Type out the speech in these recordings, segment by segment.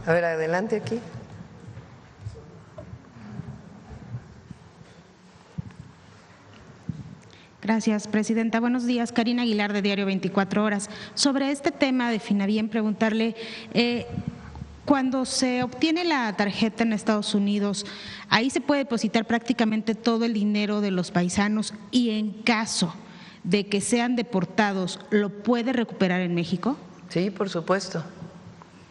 A ver, adelante aquí. Gracias, presidenta. Buenos días. Karina Aguilar, de Diario 24 Horas. Sobre este tema de Finabien, preguntarle, cuando se obtiene la tarjeta en Estados Unidos, ahí se puede depositar prácticamente todo el dinero de los paisanos y en caso de que sean deportados, ¿lo puede recuperar en México? Sí, por supuesto.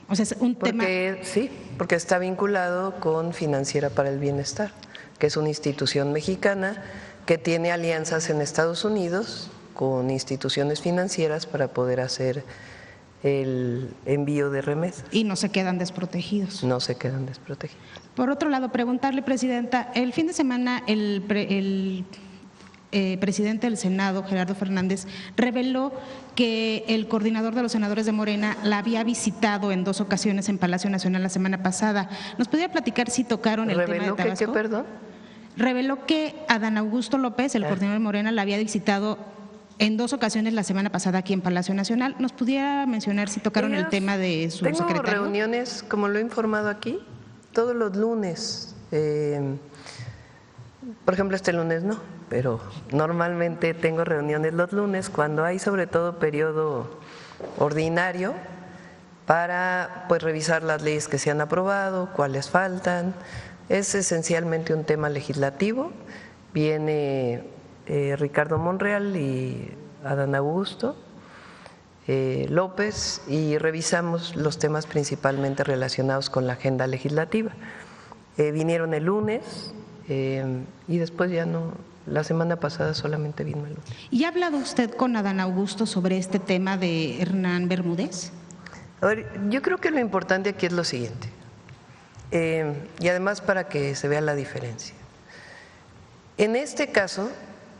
O sea, es un tema… Sí, porque está vinculado con Financiera para el Bienestar, que es una institución mexicana que tiene alianzas en Estados Unidos con instituciones financieras para poder hacer el envío de remesas. Y no se quedan desprotegidos. No se quedan desprotegidos. Por otro lado, preguntarle, presidenta, el fin de semana el presidente del Senado, Gerardo Fernández, reveló que el coordinador de los senadores de Morena la había visitado en 2 ocasiones en Palacio Nacional la semana pasada. ¿Nos podría platicar si tocaron el tema de Tabasco? ¿Reveló qué, perdón? Reveló que Adán Augusto López, el coordinador de Morena, la había visitado en 2 ocasiones la semana pasada aquí en Palacio Nacional. ¿Nos pudiera mencionar si tocaron el tema de su secretario? Tengo reuniones, como lo he informado aquí, todos los lunes. Por ejemplo, este lunes no, pero normalmente tengo reuniones los lunes cuando hay sobre todo periodo ordinario para pues revisar las leyes que se han aprobado, cuáles faltan. Es esencialmente un tema legislativo. Viene Ricardo Monreal y Adán Augusto López y revisamos los temas principalmente relacionados con la agenda legislativa. Vinieron el lunes y después ya no, la semana pasada solamente vino el lunes. ¿Y ha hablado usted con Adán Augusto sobre este tema de Hernán Bermúdez? A ver, yo creo que lo importante aquí es lo siguiente, y además para que se vea la diferencia. En este caso,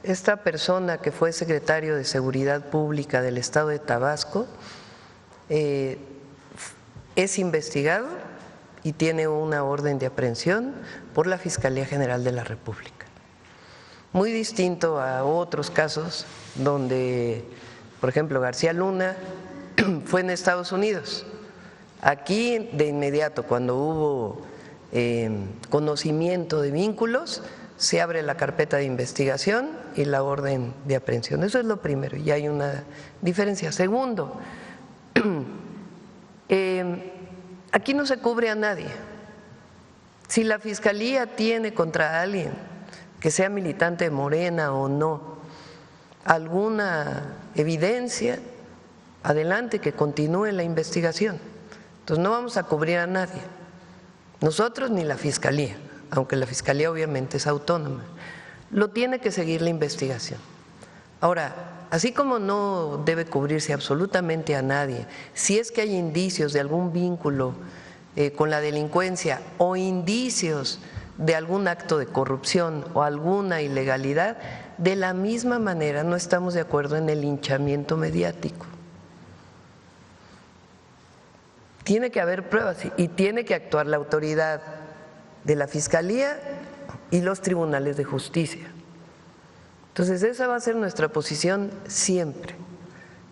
esta persona que fue secretario de Seguridad Pública del Estado de Tabasco es investigado y tiene una orden de aprehensión por la Fiscalía General de la República. Muy distinto a otros casos donde, por ejemplo, García Luna fue en Estados Unidos. Aquí de inmediato, cuando hubo conocimiento de vínculos, se abre la carpeta de investigación y la orden de aprehensión. Eso es lo primero, y hay una diferencia. Segundo, aquí no se cubre a nadie. Si la Fiscalía tiene contra alguien, que sea militante de Morena o no, alguna evidencia, adelante, que continúe la investigación. Entonces no vamos a cubrir a nadie, nosotros ni la Fiscalía, aunque la Fiscalía obviamente es autónoma, lo tiene que seguir la investigación. Ahora, así como no debe cubrirse absolutamente a nadie, si es que hay indicios de algún vínculo con la delincuencia o indicios de algún acto de corrupción o alguna ilegalidad, de la misma manera no estamos de acuerdo en el linchamiento mediático. Tiene que haber pruebas y tiene que actuar la autoridad de la Fiscalía y los tribunales de justicia. Entonces, esa va a ser nuestra posición siempre.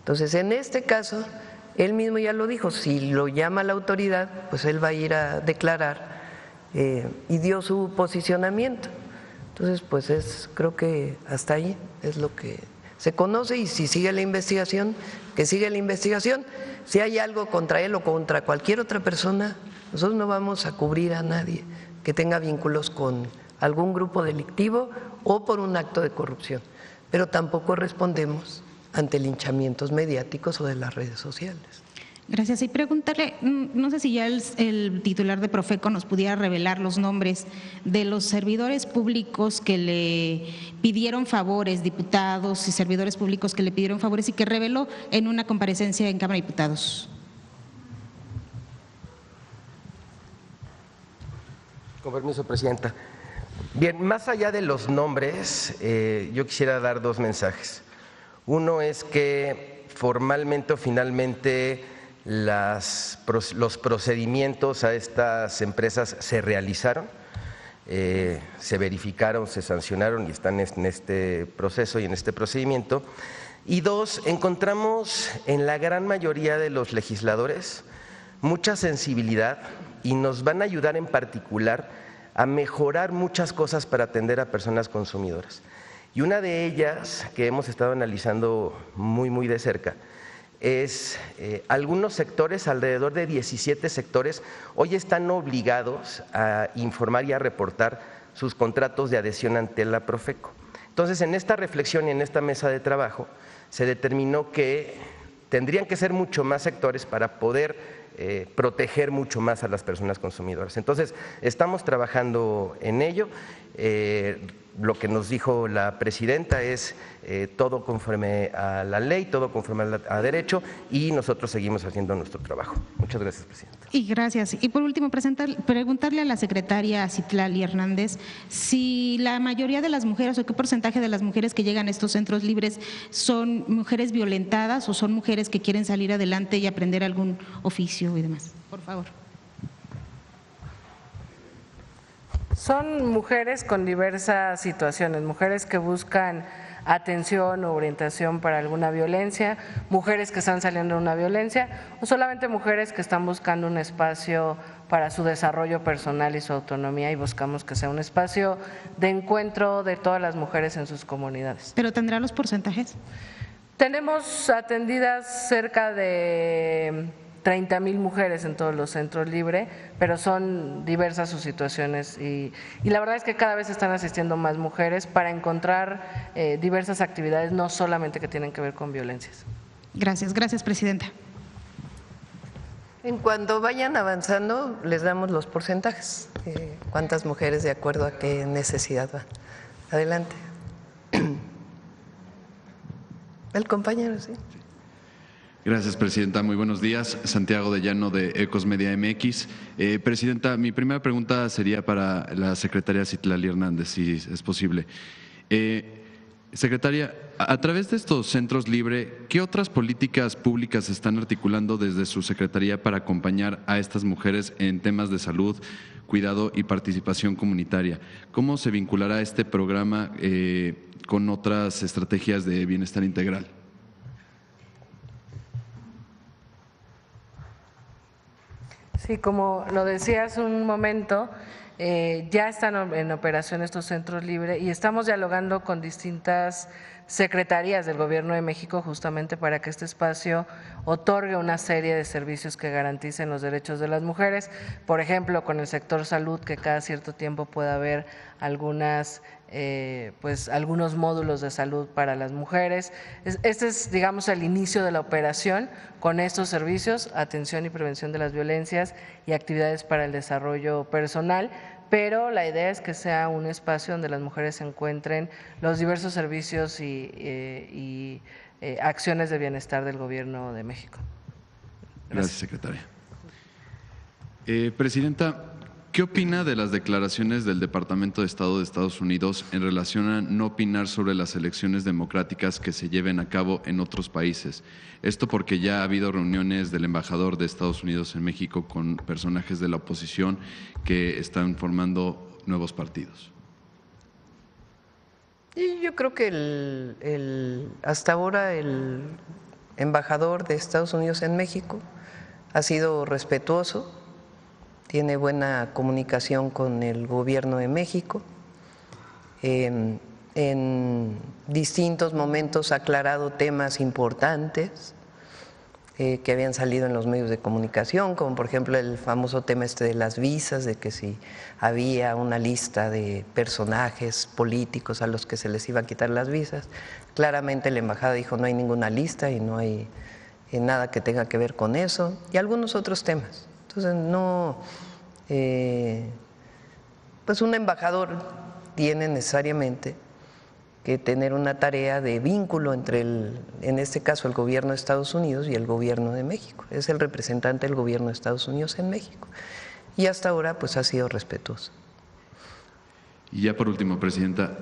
Entonces, en este caso, él mismo ya lo dijo, si lo llama la autoridad, pues él va a ir a declarar y dio su posicionamiento. Entonces, pues creo que hasta ahí es lo que se conoce, y si sigue la investigación, que siga la investigación. Si hay algo contra él o contra cualquier otra persona, nosotros no vamos a cubrir a nadie que tenga vínculos con algún grupo delictivo o por un acto de corrupción, pero tampoco respondemos ante linchamientos mediáticos o de las redes sociales. Gracias. Y preguntarle, no sé si ya el titular de Profeco nos pudiera revelar los nombres de los servidores públicos que le pidieron favores, diputados y servidores públicos que le pidieron favores y que reveló en una comparecencia en Cámara de Diputados. Con permiso, presidenta. Bien, más allá de los nombres, yo quisiera dar 2 mensajes. Uno es que formalmente o finalmente los procedimientos a estas empresas se realizaron, se verificaron, se sancionaron y están en este proceso y en este procedimiento. Y 2, encontramos en la gran mayoría de los legisladores mucha sensibilidad y nos van a ayudar en particular a mejorar muchas cosas para atender a personas consumidoras. Y una de ellas que hemos estado analizando muy de cerca es algunos sectores, alrededor de 17 sectores, hoy están obligados a informar y a reportar sus contratos de adhesión ante la Profeco. Entonces, en esta reflexión y en esta mesa de trabajo se determinó que tendrían que ser mucho más sectores para poder proteger mucho más a las personas consumidoras. Entonces, estamos trabajando en ello. Lo que nos dijo la presidenta es todo conforme a la ley, todo conforme a derecho, y nosotros seguimos haciendo nuestro trabajo. Muchas gracias, presidenta. Y gracias. Y por último, preguntarle a la secretaria Citlali Hernández si la mayoría de las mujeres o qué porcentaje de las mujeres que llegan a estos centros libres son mujeres violentadas o son mujeres que quieren salir adelante y aprender algún oficio y demás. Por favor. Son mujeres con diversas situaciones, mujeres que buscan atención o orientación para alguna violencia, mujeres que están saliendo de una violencia o solamente mujeres que están buscando un espacio para su desarrollo personal y su autonomía, y buscamos que sea un espacio de encuentro de todas las mujeres en sus comunidades. ¿Pero tendrá los porcentajes? Tenemos atendidas cerca de 30,000 mujeres en todos los centros libres, pero son diversas sus situaciones y la verdad es que cada vez están asistiendo más mujeres para encontrar diversas actividades, no solamente que tienen que ver con violencias. Gracias, presidenta. En cuanto vayan avanzando, les damos los porcentajes, cuántas mujeres de acuerdo a qué necesidad van. Adelante. El compañero, sí. Gracias, presidenta. Muy buenos días. Santiago de Llano, de Ecos Media MX. Presidenta, mi primera pregunta sería para la secretaria Citlali Hernández, si es posible. Secretaria, a través de estos centros libres, ¿qué otras políticas públicas están articulando desde su secretaría para acompañar a estas mujeres en temas de salud, cuidado y participación comunitaria? ¿Cómo se vinculará este programa con otras estrategias de bienestar integral? Sí, como lo decía hace un momento, ya están en operación estos centros libres y estamos dialogando con distintas secretarías del Gobierno de México justamente para que este espacio otorgue una serie de servicios que garanticen los derechos de las mujeres, por ejemplo, con el sector salud, que cada cierto tiempo pueda haber algunos módulos de salud para las mujeres. Este es, digamos, el inicio de la operación con estos servicios, atención y prevención de las violencias y actividades para el desarrollo personal, pero la idea es que sea un espacio donde las mujeres encuentren los diversos servicios y acciones de bienestar del Gobierno de México. Gracias, secretaria. Presidenta, ¿qué opina de las declaraciones del Departamento de Estado de Estados Unidos en relación a no opinar sobre las elecciones democráticas que se lleven a cabo en otros países? Esto porque ya ha habido reuniones del embajador de Estados Unidos en México con personajes de la oposición que están formando nuevos partidos. Y yo creo que hasta ahora el embajador de Estados Unidos en México ha sido respetuoso, tiene buena comunicación con el Gobierno de México, en distintos momentos ha aclarado temas importantes que habían salido en los medios de comunicación, como por ejemplo el famoso tema de las visas, de que si había una lista de personajes políticos a los que se les iba a quitar las visas. Claramente la embajada dijo no hay ninguna lista y no hay nada que tenga que ver con eso, y algunos otros temas. Entonces no, pues un embajador tiene necesariamente que tener una tarea de vínculo entre en este caso el Gobierno de Estados Unidos y el Gobierno de México. Es el representante del Gobierno de Estados Unidos en México y hasta ahora pues ha sido respetuoso. Y ya por último, presidenta,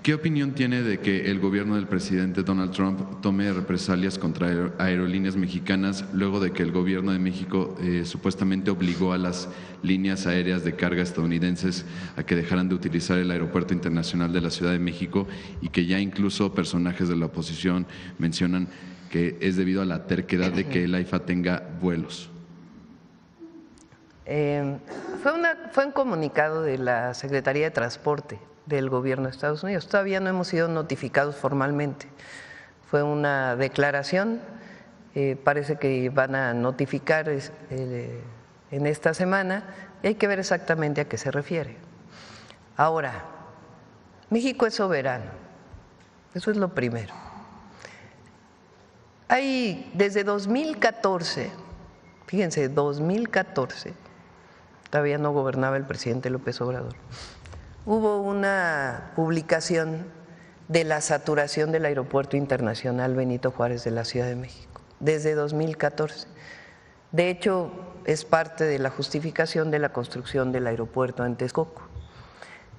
¿qué opinión tiene de que el gobierno del presidente Donald Trump tome represalias contra aerolíneas mexicanas luego de que el gobierno de México supuestamente obligó a las líneas aéreas de carga estadounidenses a que dejaran de utilizar el Aeropuerto Internacional de la Ciudad de México y que ya incluso personajes de la oposición mencionan que es debido a la terquedad de que el AIFA tenga vuelos? Fue un comunicado de la Secretaría de Transporte del Gobierno de Estados Unidos. Todavía no hemos sido notificados formalmente. Fue una declaración, parece que van a notificar en esta semana y hay que ver exactamente a qué se refiere. Ahora, México es soberano, eso es lo primero. Hay desde 2014, fíjense, 2014, todavía no gobernaba el presidente López Obrador, hubo una publicación de la saturación del Aeropuerto Internacional Benito Juárez de la Ciudad de México, desde 2014. De hecho, es parte de la justificación de la construcción del aeropuerto en Texcoco.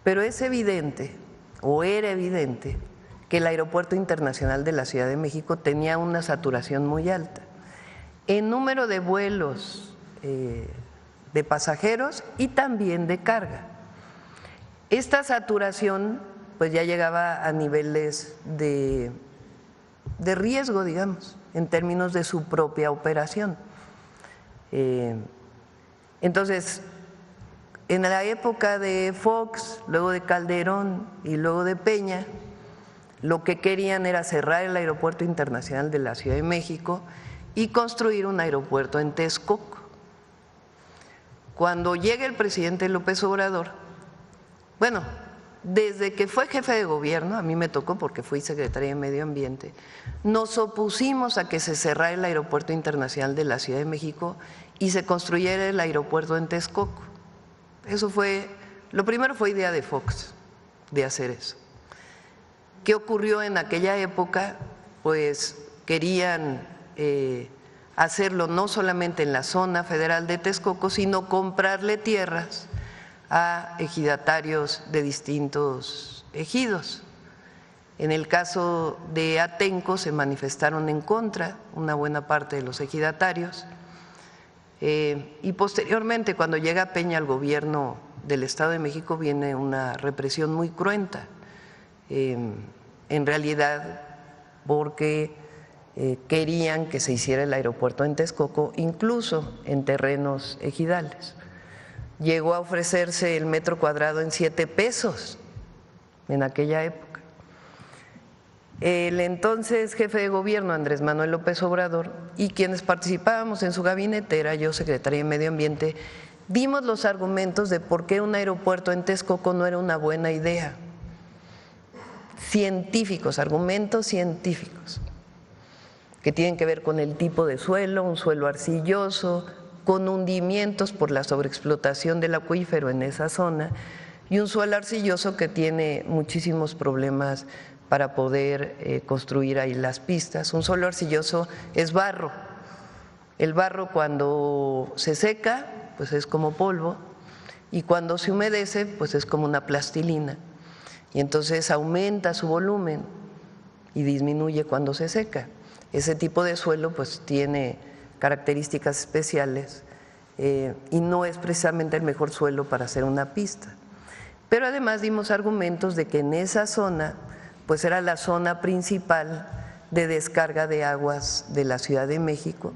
Pero es evidente, o era evidente, que el Aeropuerto Internacional de la Ciudad de México tenía una saturación muy alta en número de vuelos de pasajeros y también de carga. Esta saturación pues ya llegaba a niveles de riesgo, digamos, en términos de su propia operación. Entonces, en la época de Fox, luego de Calderón y luego de Peña, lo que querían era cerrar el Aeropuerto Internacional de la Ciudad de México y construir un aeropuerto en Texcoco. Cuando llega el presidente López Obrador, bueno, desde que fue jefe de gobierno, a mí me tocó porque fui secretaria de Medio Ambiente, nos opusimos a que se cerrara el Aeropuerto Internacional de la Ciudad de México y se construyera el aeropuerto en Texcoco. Eso fue, lo primero fue idea de Fox, de hacer eso. ¿Qué ocurrió en aquella época? Pues querían hacerlo no solamente en la zona federal de Texcoco, sino comprarle tierras a ejidatarios de distintos ejidos. En el caso de Atenco se manifestaron en contra una buena parte de los ejidatarios y posteriormente cuando llega Peña al gobierno del Estado de México viene una represión muy cruenta, en realidad porque querían que se hiciera el aeropuerto en Texcoco, incluso en terrenos ejidales. Llegó a ofrecerse el metro cuadrado en 7 pesos en aquella época. El entonces jefe de gobierno, Andrés Manuel López Obrador, y quienes participábamos en su gabinete, era yo secretaria de Medio Ambiente, dimos los argumentos de por qué un aeropuerto en Texcoco no era una buena idea. Científicos, argumentos científicos, que tienen que ver con el tipo de suelo, un suelo arcilloso, con hundimientos por la sobreexplotación del acuífero en esa zona y un suelo arcilloso que tiene muchísimos problemas para poder construir ahí las pistas. Un suelo arcilloso es barro. El barro cuando se seca pues es como polvo y cuando se humedece pues es como una plastilina y entonces aumenta su volumen y disminuye cuando se seca. Ese tipo de suelo pues tiene características especiales y no es precisamente el mejor suelo para hacer una pista. Pero además dimos argumentos de que en esa zona pues era la zona principal de descarga de aguas de la Ciudad de México,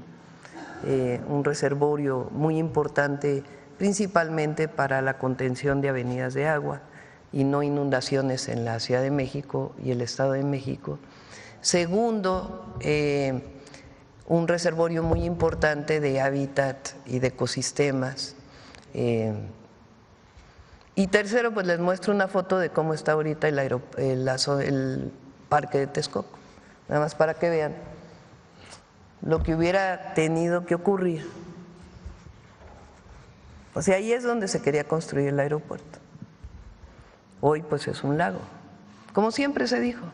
un reservorio muy importante principalmente para la contención de avenidas de agua y no inundaciones en la Ciudad de México y el Estado de México. Segundo, un reservorio muy importante de hábitat y de ecosistemas. Y tercero, pues les muestro una foto de cómo está ahorita el parque de Texcoco, nada más para que vean lo que hubiera tenido que ocurrir. O sea, ahí es donde se quería construir el aeropuerto. Hoy pues es un lago, como siempre se dijo.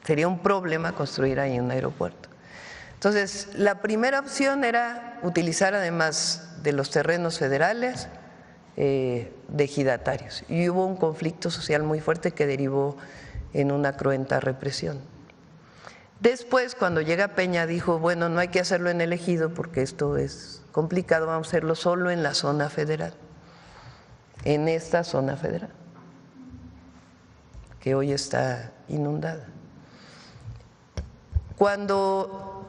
Sería un problema construir ahí un aeropuerto. Entonces, la primera opción era utilizar además de los terrenos federales de ejidatarios y hubo un conflicto social muy fuerte que derivó en una cruenta represión. Después, cuando llega Peña, dijo, bueno, no hay que hacerlo en el ejido porque esto es complicado, vamos a hacerlo solo en la zona federal, en esta zona federal, que hoy está inundada. Cuando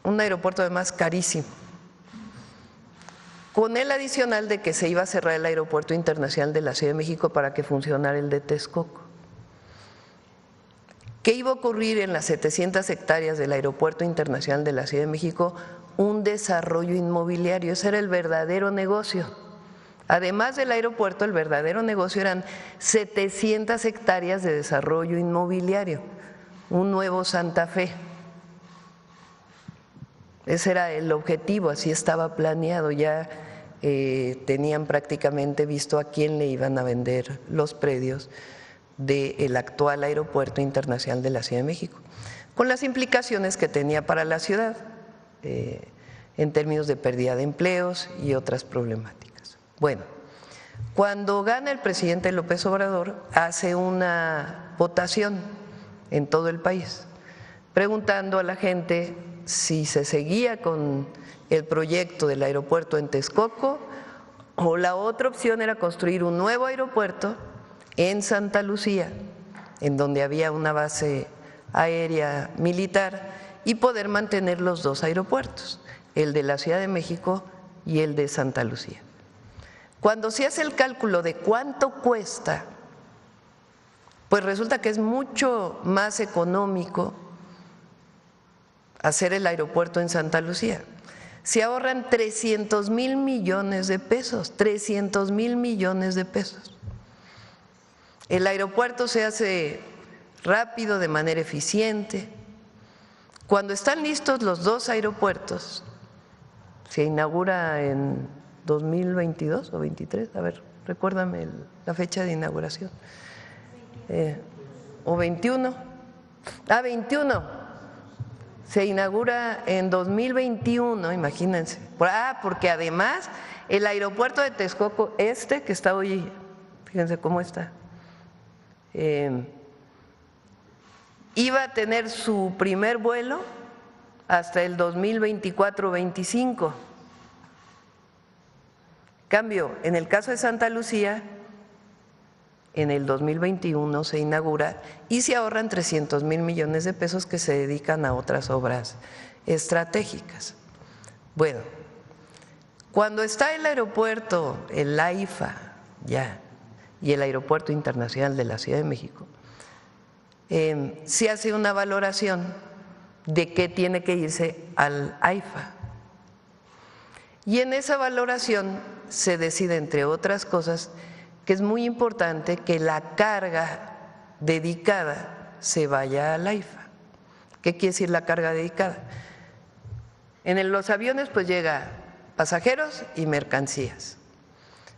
un aeropuerto además carísimo, con el adicional de que se iba a cerrar el Aeropuerto Internacional de la Ciudad de México para que funcionara el de Texcoco. ¿Qué iba a ocurrir en las 700 hectáreas del Aeropuerto Internacional de la Ciudad de México? Un desarrollo inmobiliario, ese era el verdadero negocio. Además del aeropuerto, el verdadero negocio eran 700 hectáreas de desarrollo inmobiliario, un nuevo Santa Fe. Ese era el objetivo, así estaba planeado, ya tenían prácticamente visto a quién le iban a vender los predios del actual Aeropuerto Internacional de la Ciudad de México, con las implicaciones que tenía para la ciudad en términos de pérdida de empleos y otras problemáticas. Bueno, cuando gana el presidente López Obrador, hace una votación en todo el país, preguntando a la gente si se seguía con el proyecto del aeropuerto en Texcoco o la otra opción era construir un nuevo aeropuerto en Santa Lucía, en donde había una base aérea militar, y poder mantener los dos aeropuertos, el de la Ciudad de México y el de Santa Lucía. Cuando se hace el cálculo de cuánto cuesta, pues resulta que es mucho más económico hacer el aeropuerto en Santa Lucía. Se ahorran 300,000 millones de pesos, 300,000 millones de pesos. El aeropuerto se hace rápido, de manera eficiente. Cuando están listos los dos aeropuertos, se inaugura en 2022 o 23, a ver, recuérdame la fecha de inauguración. O 21. 21. Se inaugura en 2021, imagínense. Porque además el aeropuerto de Texcoco, que está hoy, fíjense cómo está, iba a tener su primer vuelo hasta el 2024-25. Cambio, en el caso de Santa Lucía, en el 2021 se inaugura y se ahorran 300,000 millones de pesos que se dedican a otras obras estratégicas. Bueno, cuando está el aeropuerto, el AIFA ya, y el Aeropuerto Internacional de la Ciudad de México, se hace una valoración de qué tiene que irse al AIFA. Y en esa valoración se decide, entre otras cosas, que es muy importante que la carga dedicada se vaya al AIFA. ¿Qué quiere decir la carga dedicada? En los aviones pues llega pasajeros y mercancías.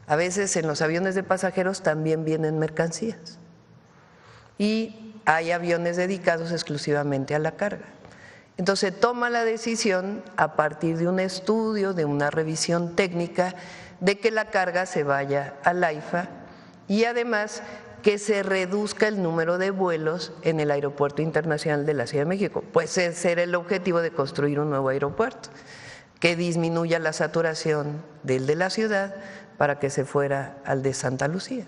A veces en los aviones de pasajeros también vienen mercancías. Y hay aviones dedicados exclusivamente a la carga. Entonces se toma la decisión a partir de un estudio, de una revisión técnica, de que la carga se vaya al AIFA y además que se reduzca el número de vuelos en el Aeropuerto Internacional de la Ciudad de México. Pues ese era el objetivo de construir un nuevo aeropuerto, que disminuya la saturación del de la ciudad para que se fuera al de Santa Lucía,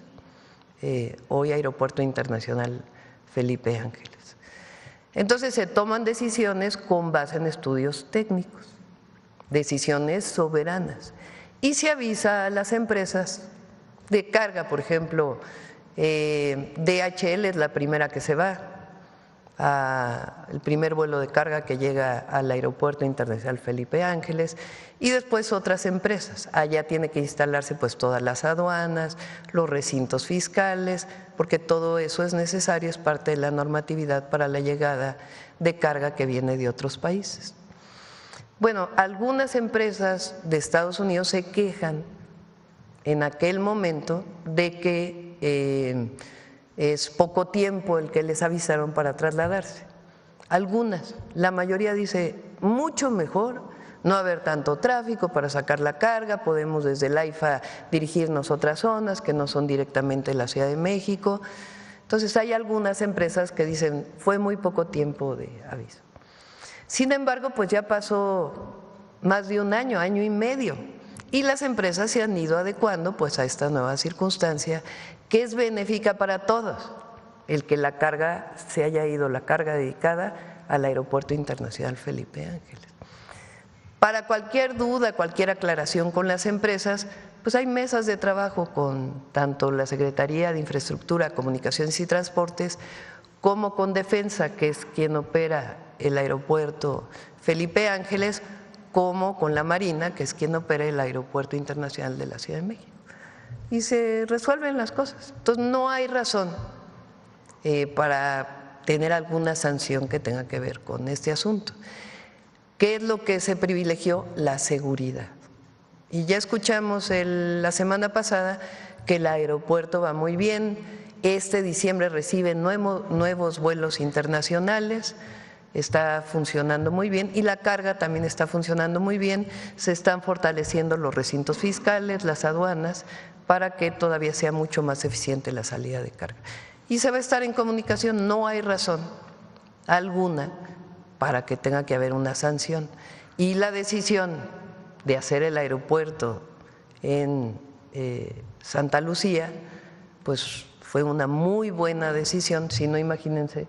hoy Aeropuerto Internacional Felipe Ángeles. Entonces se toman decisiones con base en estudios técnicos, decisiones soberanas, y se avisa a las empresas de carga. Por ejemplo, DHL es la primera que se va, el primer vuelo de carga que llega al Aeropuerto Internacional Felipe Ángeles, y después otras empresas. Allá tiene que instalarse pues todas las aduanas, los recintos fiscales, porque todo eso es necesario, es parte de la normatividad para la llegada de carga que viene de otros países. Bueno, algunas empresas de Estados Unidos se quejan en aquel momento de que es poco tiempo el que les avisaron para trasladarse. Algunas, la mayoría dice mucho mejor no haber tanto tráfico para sacar la carga, podemos desde el AIFA dirigirnos a otras zonas que no son directamente la Ciudad de México. Entonces hay algunas empresas que dicen fue muy poco tiempo de aviso. Sin embargo, pues ya pasó más de un año, año y medio, y las empresas se han ido adecuando pues a esta nueva circunstancia que es benéfica para todos, el que la carga se haya ido, la carga dedicada al Aeropuerto Internacional Felipe Ángeles. Para cualquier duda, cualquier aclaración con las empresas, pues hay mesas de trabajo con tanto la Secretaría de Infraestructura, Comunicaciones y Transportes como con Defensa, que es quien opera el aeropuerto Felipe Ángeles, como con la Marina, que es quien opera el Aeropuerto Internacional de la Ciudad de México. Y se resuelven las cosas. Entonces no hay razón para tener alguna sanción que tenga que ver con este asunto. ¿Qué es lo que se privilegió? La seguridad. Y ya escuchamos la semana pasada que el aeropuerto va muy bien. Este diciembre recibe nuevos vuelos internacionales, está funcionando muy bien y la carga también está funcionando muy bien. Se están fortaleciendo los recintos fiscales, las aduanas, para que todavía sea mucho más eficiente la salida de carga. Y se va a estar en comunicación, no hay razón alguna para que tenga que haber una sanción. Y la decisión de hacer el aeropuerto en Santa Lucía, pues fue una muy buena decisión. Si no, imagínense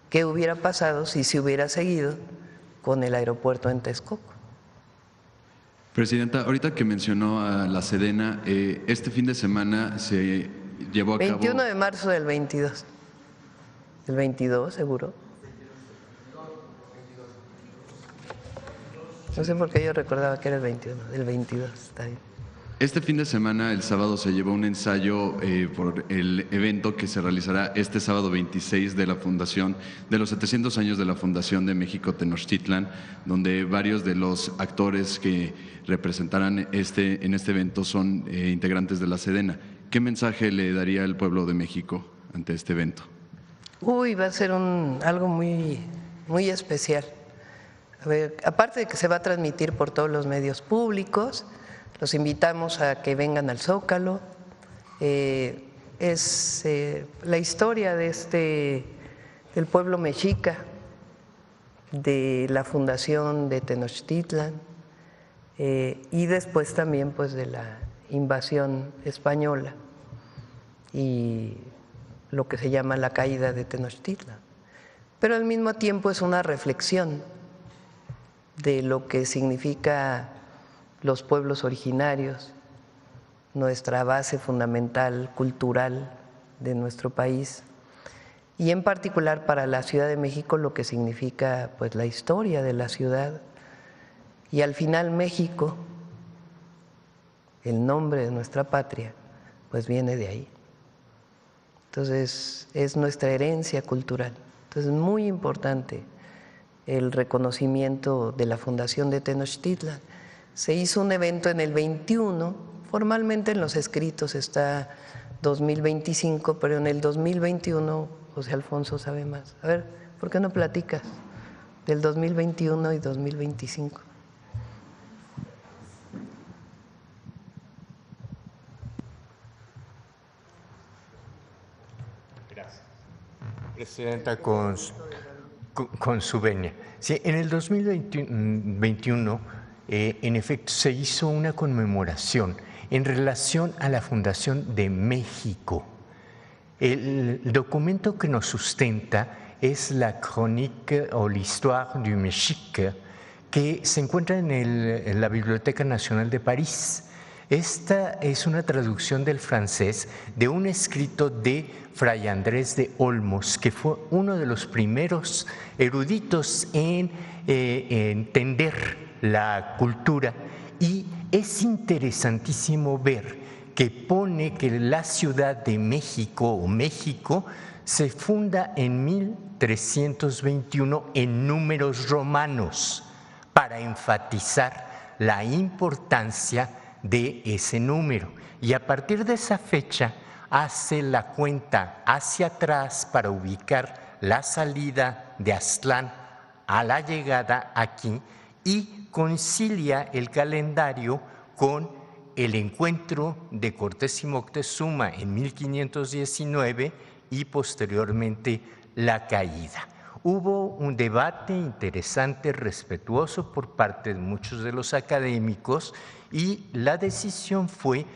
qué hubiera pasado si se hubiera seguido con el aeropuerto en Texcoco. Presidenta, ahorita que mencionó a la Sedena, este fin de semana se llevó a cabo… 21 de marzo del 22. ¿El 22 seguro? No sé por qué yo recordaba que era el 21, el 22, está bien. Este fin de semana, el sábado, se llevó un ensayo por el evento que se realizará este sábado 26 de la fundación, de los 700 años de la Fundación de México Tenochtitlan, donde varios de los actores que representarán en este evento son integrantes de la Sedena. ¿Qué mensaje le daría al pueblo de México ante este evento? Va a ser algo muy, muy especial. A ver, aparte de que se va a transmitir por todos los medios públicos, los invitamos a que vengan al Zócalo. Es la historia del pueblo mexica, de la fundación de Tenochtitlan y después también pues de la invasión española y lo que se llama la caída de Tenochtitlan. Pero al mismo tiempo es una reflexión de lo que significa los pueblos originarios, nuestra base fundamental cultural de nuestro país y en particular para la Ciudad de México lo que significa pues la historia de la ciudad y al final México, el nombre de nuestra patria, pues viene de ahí. Entonces es nuestra herencia cultural. Entonces es muy importante el reconocimiento de la fundación de Tenochtitlan. Se hizo un evento en el 21, formalmente en los escritos está 2025, pero en el 2021 José Alfonso sabe más. A ver, ¿por qué no platicas del 2021 y 2025? Gracias. Presidenta, con su venia. Sí, en el 2021 en efecto, se hizo una conmemoración en relación a la Fundación de México. El documento que nos sustenta es la Chronique o l'Histoire du Mexique, que se encuentra en la Biblioteca Nacional de París. Esta es una traducción del francés de un escrito de Fray Andrés de Olmos, que fue uno de los primeros eruditos en entender la cultura, y es interesantísimo ver que pone que la Ciudad de México o México se funda en 1321 en números romanos para enfatizar la importancia de ese número, y a partir de esa fecha hace la cuenta hacia atrás para ubicar la salida de Aztlán a la llegada aquí y concilia el calendario con el encuentro de Cortés y Moctezuma en 1519 y posteriormente la caída. Hubo un debate interesante, respetuoso por parte de muchos de los académicos, y la decisión fue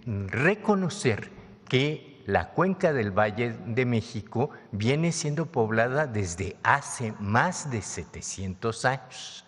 reconocer que la cuenca del Valle de México viene siendo poblada desde hace más de 700 años.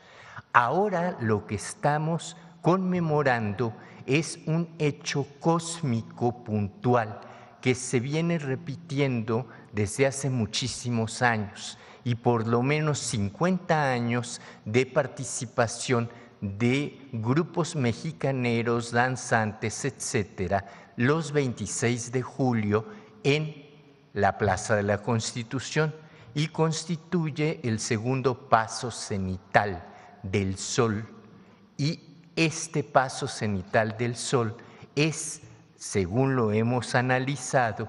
Ahora lo que estamos conmemorando es un hecho cósmico puntual que se viene repitiendo desde hace muchísimos años y por lo menos 50 años de participación de grupos mexicaneros, danzantes, etcétera, los 26 de julio en la Plaza de la Constitución, y constituye el segundo paso cenital del Sol. Y este paso cenital del Sol es, según lo hemos analizado,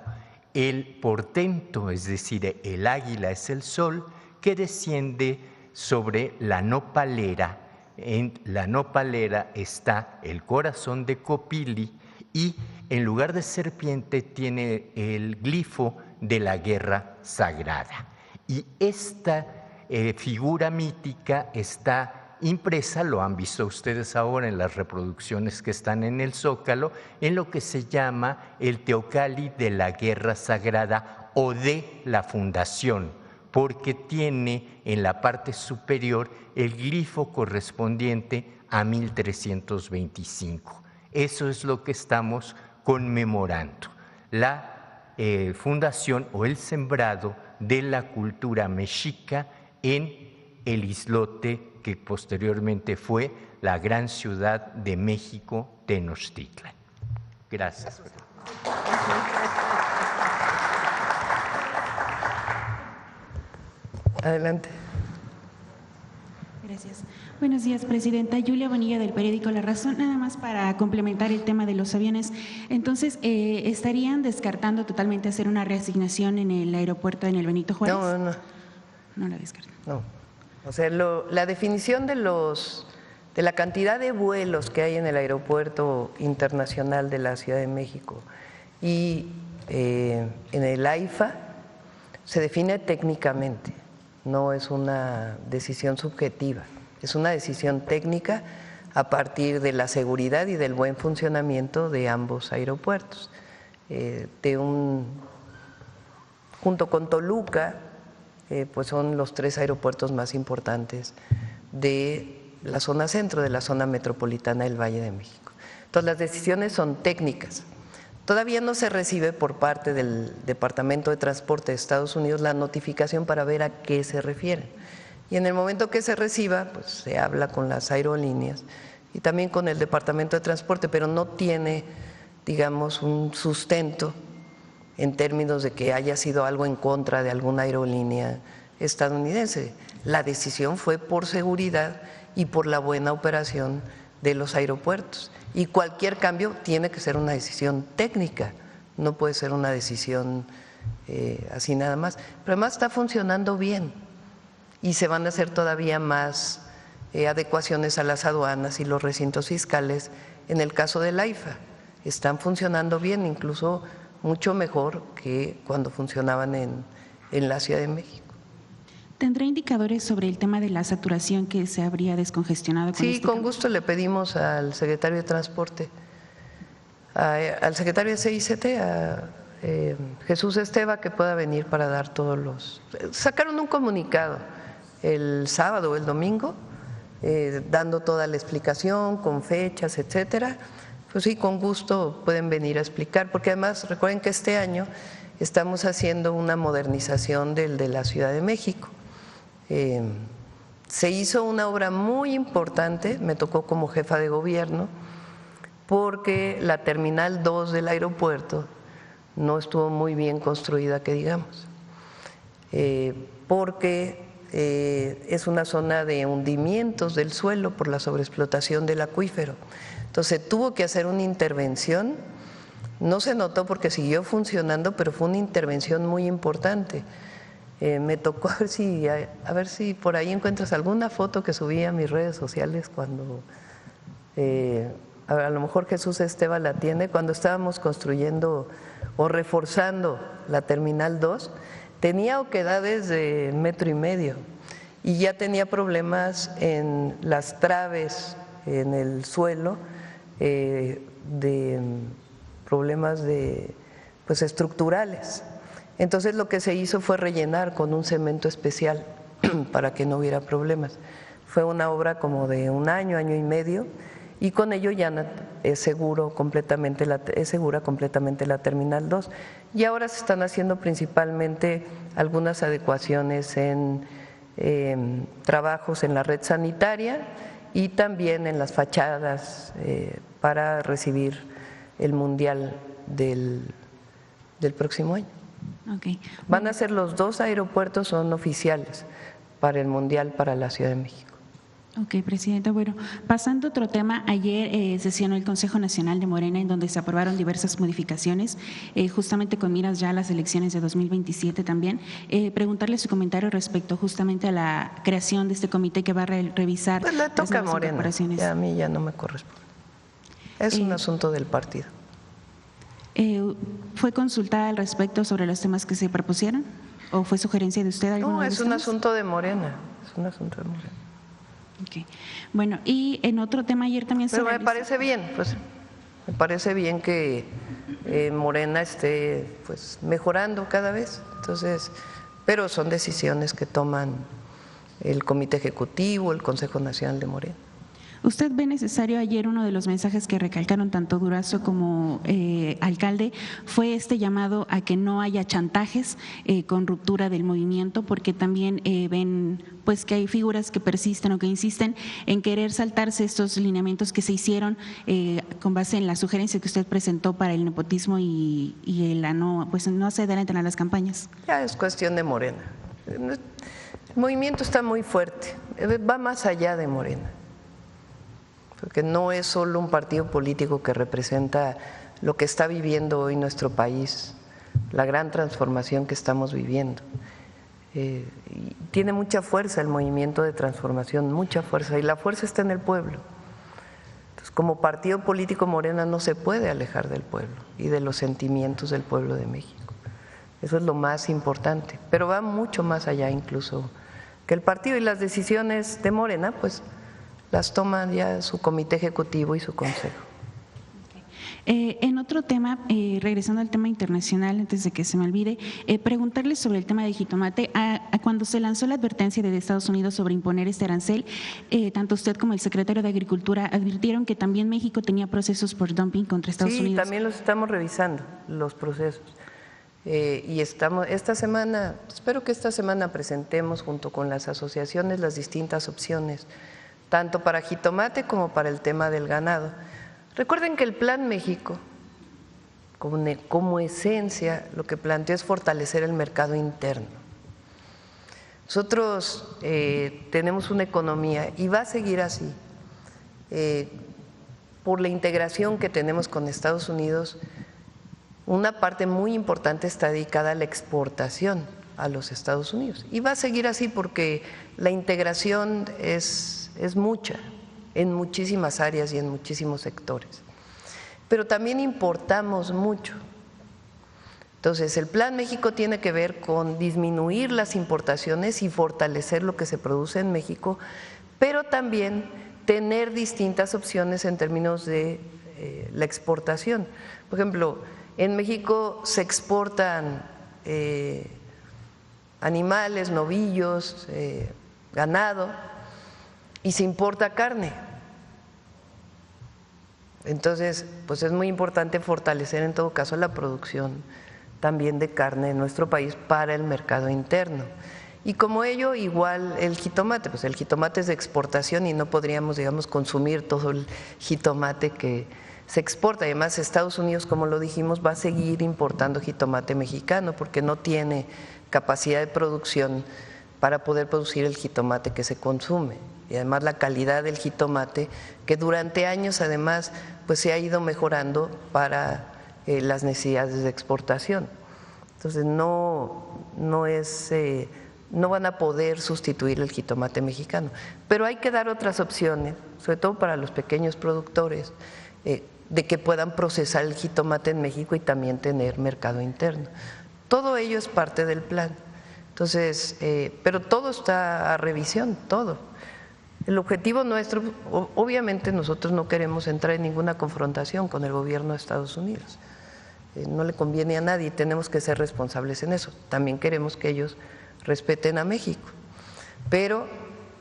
el portento, es decir, el águila es el Sol que desciende sobre la nopalera. En la nopalera está el corazón de Copili y en lugar de serpiente tiene el glifo de la guerra sagrada. Y esta figura mítica está impresa, lo han visto ustedes ahora en las reproducciones que están en el Zócalo, en lo que se llama el Teocalli de la guerra sagrada o de la fundación, porque tiene en la parte superior el glifo correspondiente a 1325. Eso es lo que estamos conmemorando, la fundación o el sembrado de la cultura mexica en el islote que posteriormente fue la gran ciudad de México, Tenochtitlan. Gracias. Adelante. Gracias. Buenos días, Presidenta. Julia Bonilla, del periódico La Razón. Nada más para complementar el tema de los aviones. Entonces, ¿estarían descartando totalmente hacer una reasignación en el aeropuerto en el Benito Juárez? No. No la descartan. No. O sea, la definición de la cantidad de vuelos que hay en el Aeropuerto Internacional de la Ciudad de México y en el AIFA se define técnicamente. No es una decisión subjetiva, es una decisión técnica a partir de la seguridad y del buen funcionamiento de ambos aeropuertos. Junto con Toluca, pues son los 3 aeropuertos más importantes de la zona centro, de la zona metropolitana del Valle de México. Entonces las decisiones son técnicas. Todavía no se recibe por parte del Departamento de Transporte de Estados Unidos la notificación para ver a qué se refieren. Y en el momento que se reciba, pues se habla con las aerolíneas y también con el Departamento de Transporte, pero no tiene, digamos, un sustento en términos de que haya sido algo en contra de alguna aerolínea estadounidense. La decisión fue por seguridad y por la buena operación de los aeropuertos. Y cualquier cambio tiene que ser una decisión técnica, no puede ser una decisión así nada más. Pero además está funcionando bien y se van a hacer todavía más adecuaciones a las aduanas y los recintos fiscales en el caso del AIFA. Están funcionando bien, incluso mucho mejor que cuando funcionaban en la Ciudad de México. ¿Tendrá indicadores sobre el tema de la saturación que se habría descongestionado? Sí, con gusto le pedimos al secretario de Transporte, al secretario de CICT, a Jesús Esteva, que pueda venir para dar todos los… Sacaron un comunicado el sábado o el domingo, dando toda la explicación, con fechas, etcétera. Pues sí, con gusto pueden venir a explicar, porque además recuerden que este año estamos haciendo una modernización del de la Ciudad de México. Se hizo una obra muy importante, me tocó como jefa de gobierno, porque la Terminal 2 del aeropuerto no estuvo muy bien construida, que digamos, porque es una zona de hundimientos del suelo por la sobreexplotación del acuífero. Entonces tuvo que hacer una intervención, no se notó porque siguió funcionando, pero fue una intervención muy importante. Me tocó a ver si por ahí encuentras alguna foto que subí a mis redes sociales cuando, a lo mejor Jesús Esteva la tiene, cuando estábamos construyendo o reforzando la Terminal 2, tenía oquedades de 1,5 metros y ya tenía problemas en las traves, en el suelo, de problemas pues estructurales. Entonces lo que se hizo fue rellenar con un cemento especial para que no hubiera problemas. Fue una obra como de un año, año y medio, y con ello ya es segura completamente la Terminal 2. Y ahora se están haciendo principalmente algunas adecuaciones en trabajos en la red sanitaria y también en las fachadas para recibir el Mundial del próximo año. Okay. Van a ser los 2 aeropuertos, son oficiales para el Mundial para la Ciudad de México. Ok, Presidenta. Bueno, pasando a otro tema, ayer sesionó el Consejo Nacional de Morena en donde se aprobaron diversas modificaciones, justamente con miras ya a las elecciones de 2027 también. Preguntarle su comentario respecto justamente a la creación de este comité que va a revisar pues le toca las a Morena, incorporaciones. a mí ya no me corresponde. Es un asunto del partido. ¿Fue consultada al respecto sobre los temas que se propusieron? ¿O fue sugerencia de usted? No, de es los un temas? asunto de Morena, es un asunto de Morena. Okay. Bueno, y en otro tema ayer también Pero se me parece bien, pues me parece bien que Morena esté pues mejorando cada vez. Entonces, pero son decisiones que toman el Comité Ejecutivo, el Consejo Nacional de Morena. ¿Usted ve necesario? Ayer uno de los mensajes que recalcaron tanto Durazo como alcalde fue este llamado a que no haya chantajes con ruptura del movimiento, porque también ven pues que hay figuras que persisten o que insisten en querer saltarse estos lineamientos que se hicieron con base en la sugerencia que usted presentó para el nepotismo y no ceder a las campañas. Ya es cuestión de Morena. El movimiento está muy fuerte, va más allá de Morena, porque no es solo un partido político que representa lo que está viviendo hoy nuestro país, la gran transformación que estamos viviendo. Y tiene mucha fuerza el movimiento de transformación, mucha fuerza, y la fuerza está en el pueblo. Entonces, como partido político, Morena no se puede alejar del pueblo y de los sentimientos del pueblo de México. Eso es lo más importante, pero va mucho más allá incluso que el partido, y las decisiones de Morena, pues las toman ya su comité ejecutivo y su consejo. En otro tema, regresando al tema internacional, antes de que se me olvide, preguntarle sobre el tema de jitomate. Cuando se lanzó la advertencia de Estados Unidos sobre imponer este arancel, tanto usted como el secretario de Agricultura advirtieron que también México tenía procesos por dumping contra Estados Unidos. Sí, también los estamos revisando, los procesos. Y esta semana, espero que esta semana presentemos junto con las asociaciones las distintas opciones, tanto para jitomate como para el tema del ganado. Recuerden que el Plan México, como esencia, lo que planteó es fortalecer el mercado interno. Nosotros tenemos una economía, y va a seguir así, por la integración que tenemos con Estados Unidos. Una parte muy importante está dedicada a la exportación a los Estados Unidos, y va a seguir así porque la integración es mucha, en muchísimas áreas y en muchísimos sectores, pero también importamos mucho. Entonces, el Plan México tiene que ver con disminuir las importaciones y fortalecer lo que se produce en México, pero también tener distintas opciones en términos de la exportación. Por ejemplo, en México se exportan animales, novillos, ganado, y se importa carne. Entonces, pues es muy importante fortalecer en todo caso la producción también de carne en nuestro país para el mercado interno. Y como ello, igual el jitomate, pues el jitomate es de exportación y no podríamos, digamos, consumir todo el jitomate que se exporta. Además, Estados Unidos, como lo dijimos, va a seguir importando jitomate mexicano porque no tiene capacidad de producción para poder producir el jitomate que se consume. Y además la calidad del jitomate, que durante años además pues se ha ido mejorando para las necesidades de exportación. Entonces no van a poder sustituir el jitomate mexicano, pero hay que dar otras opciones, sobre todo para los pequeños productores, de que puedan procesar el jitomate en México y también tener mercado interno. Todo ello es parte del plan. Entonces, pero todo está a revisión, todo. El objetivo nuestro, obviamente nosotros no queremos entrar en ninguna confrontación con el gobierno de Estados Unidos. No le conviene a nadie, tenemos que ser responsables en eso. También queremos que ellos respeten a México. Pero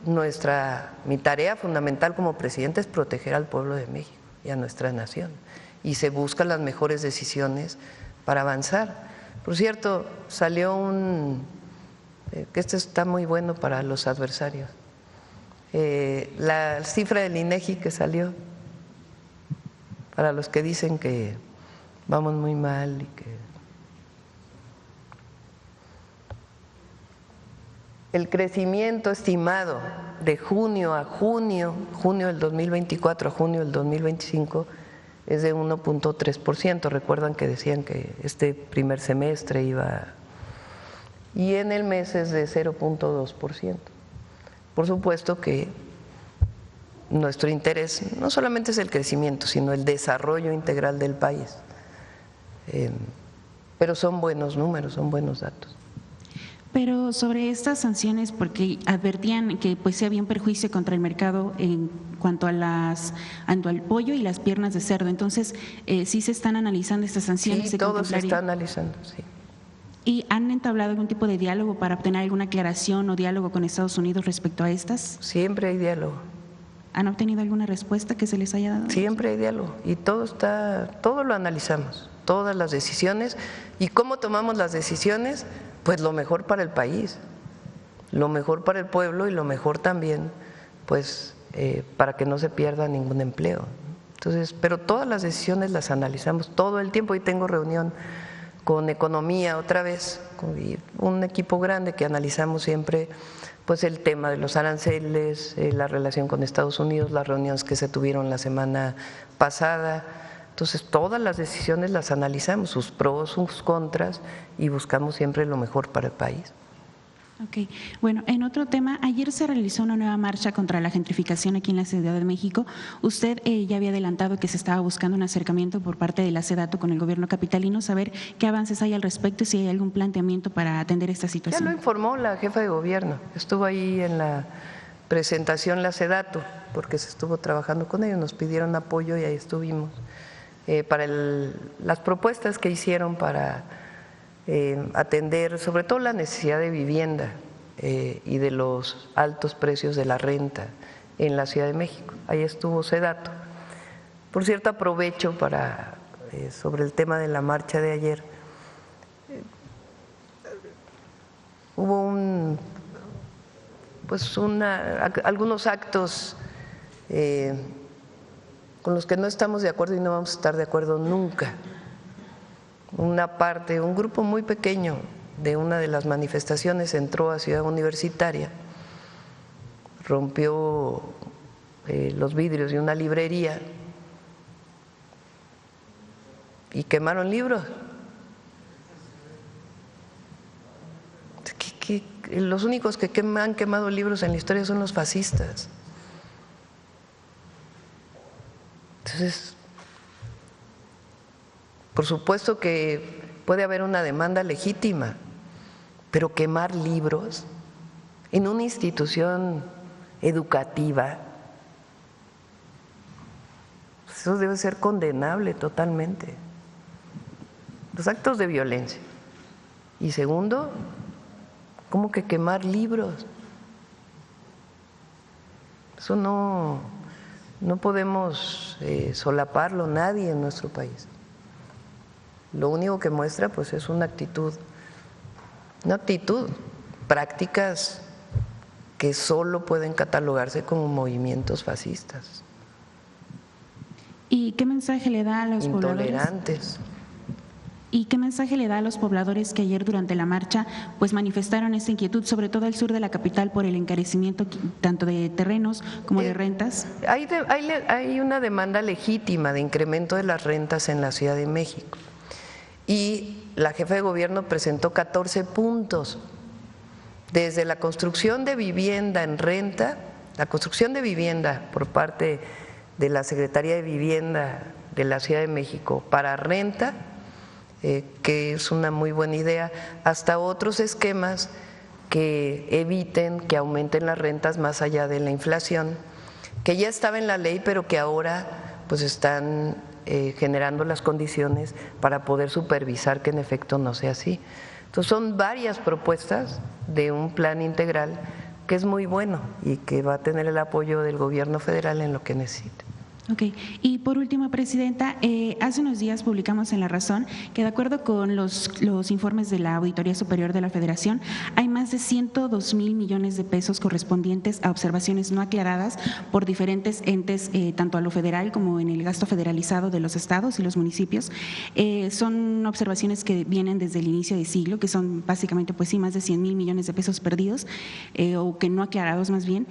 mi tarea fundamental como presidente es proteger al pueblo de México y a nuestra nación, y se buscan las mejores decisiones para avanzar. Por cierto, salió que esto está muy bueno para los adversarios, la cifra del INEGI que salió, para los que dicen que vamos muy mal y que el crecimiento estimado de junio del 2024 a junio del 2025 es de 1.3%. Recuerdan que decían que este primer semestre iba, y en el mes es de 0.2%. Por supuesto que nuestro interés no solamente es el crecimiento, sino el desarrollo integral del país. Pero son buenos números, son buenos datos. Pero sobre estas sanciones, porque advertían que pues sí había un perjuicio contra el mercado en cuanto al pollo y las piernas de cerdo, entonces sí se están analizando estas sanciones. Sí, todo se está analizando, sí. ¿Y han entablado algún tipo de diálogo para obtener alguna aclaración o diálogo con Estados Unidos respecto a estas? Siempre hay diálogo. ¿Han obtenido alguna respuesta que se les haya dado? Siempre hay diálogo y todo lo analizamos, todas las decisiones. ¿Y cómo tomamos las decisiones? Pues lo mejor para el país, lo mejor para el pueblo y lo mejor también pues para que no se pierda ningún empleo. Entonces, pero todas las decisiones las analizamos todo el tiempo, y tengo reunión con Economía otra vez, con un equipo grande que analizamos siempre pues el tema de los aranceles, la relación con Estados Unidos, las reuniones que se tuvieron la semana pasada. Entonces, todas las decisiones las analizamos, sus pros, sus contras, y buscamos siempre lo mejor para el país. Ok, bueno, en otro tema, ayer se realizó una nueva marcha contra la gentrificación aquí en la Ciudad de México. Usted ya había adelantado que se estaba buscando un acercamiento por parte de la SEDATU con el gobierno capitalino, saber qué avances hay al respecto y si hay algún planteamiento para atender esta situación. Ya lo informó la jefa de gobierno, estuvo ahí en la presentación la SEDATU, porque se estuvo trabajando con ellos, nos pidieron apoyo y ahí estuvimos. Para las propuestas que hicieron para atender sobre todo la necesidad de vivienda y de los altos precios de la renta en la Ciudad de México. Ahí estuvo SEDATU. Por cierto, aprovecho para sobre el tema de la marcha de ayer. Hubo algunos actos con los que no estamos de acuerdo y no vamos a estar de acuerdo nunca. Un grupo muy pequeño de una de las manifestaciones entró a Ciudad Universitaria, rompió los vidrios de una librería y quemaron libros. Los únicos que han quemado libros en la historia son los fascistas. Entonces, por supuesto que puede haber una demanda legítima, pero quemar libros en una institución educativa, eso debe ser condenable totalmente. Los actos de violencia. Y segundo, ¿cómo que quemar libros? Eso no podemos solaparlo nadie en nuestro país. Lo único que muestra pues es una actitud, prácticas que solo pueden catalogarse como movimientos fascistas. ¿Y qué mensaje le da a los intolerantes? ¿Y qué mensaje le da a los pobladores que ayer durante la marcha pues manifestaron esta inquietud, sobre todo al sur de la capital, por el encarecimiento tanto de terrenos como de rentas? Hay una demanda legítima de incremento de las rentas en la Ciudad de México. Y la jefa de gobierno presentó 14 puntos, desde la construcción de vivienda en renta, la construcción de vivienda por parte de la Secretaría de Vivienda de la Ciudad de México para renta, que es una muy buena idea, hasta otros esquemas que eviten que aumenten las rentas más allá de la inflación, que ya estaba en la ley, pero que ahora pues están generando las condiciones para poder supervisar que en efecto no sea así. Entonces son varias propuestas de un plan integral que es muy bueno y que va a tener el apoyo del gobierno federal en lo que necesite. Ok, y por último, Presidenta, hace unos días publicamos en La Razón que de acuerdo con los informes de la Auditoría Superior de la Federación, hay más de 102,000 millones de pesos correspondientes a observaciones no aclaradas por diferentes entes, tanto a lo federal como en el gasto federalizado de los estados y los municipios. Son observaciones que vienen desde el inicio del siglo, que son básicamente, pues sí, más de 100,000 millones de pesos perdidos, o que no aclarados más bien.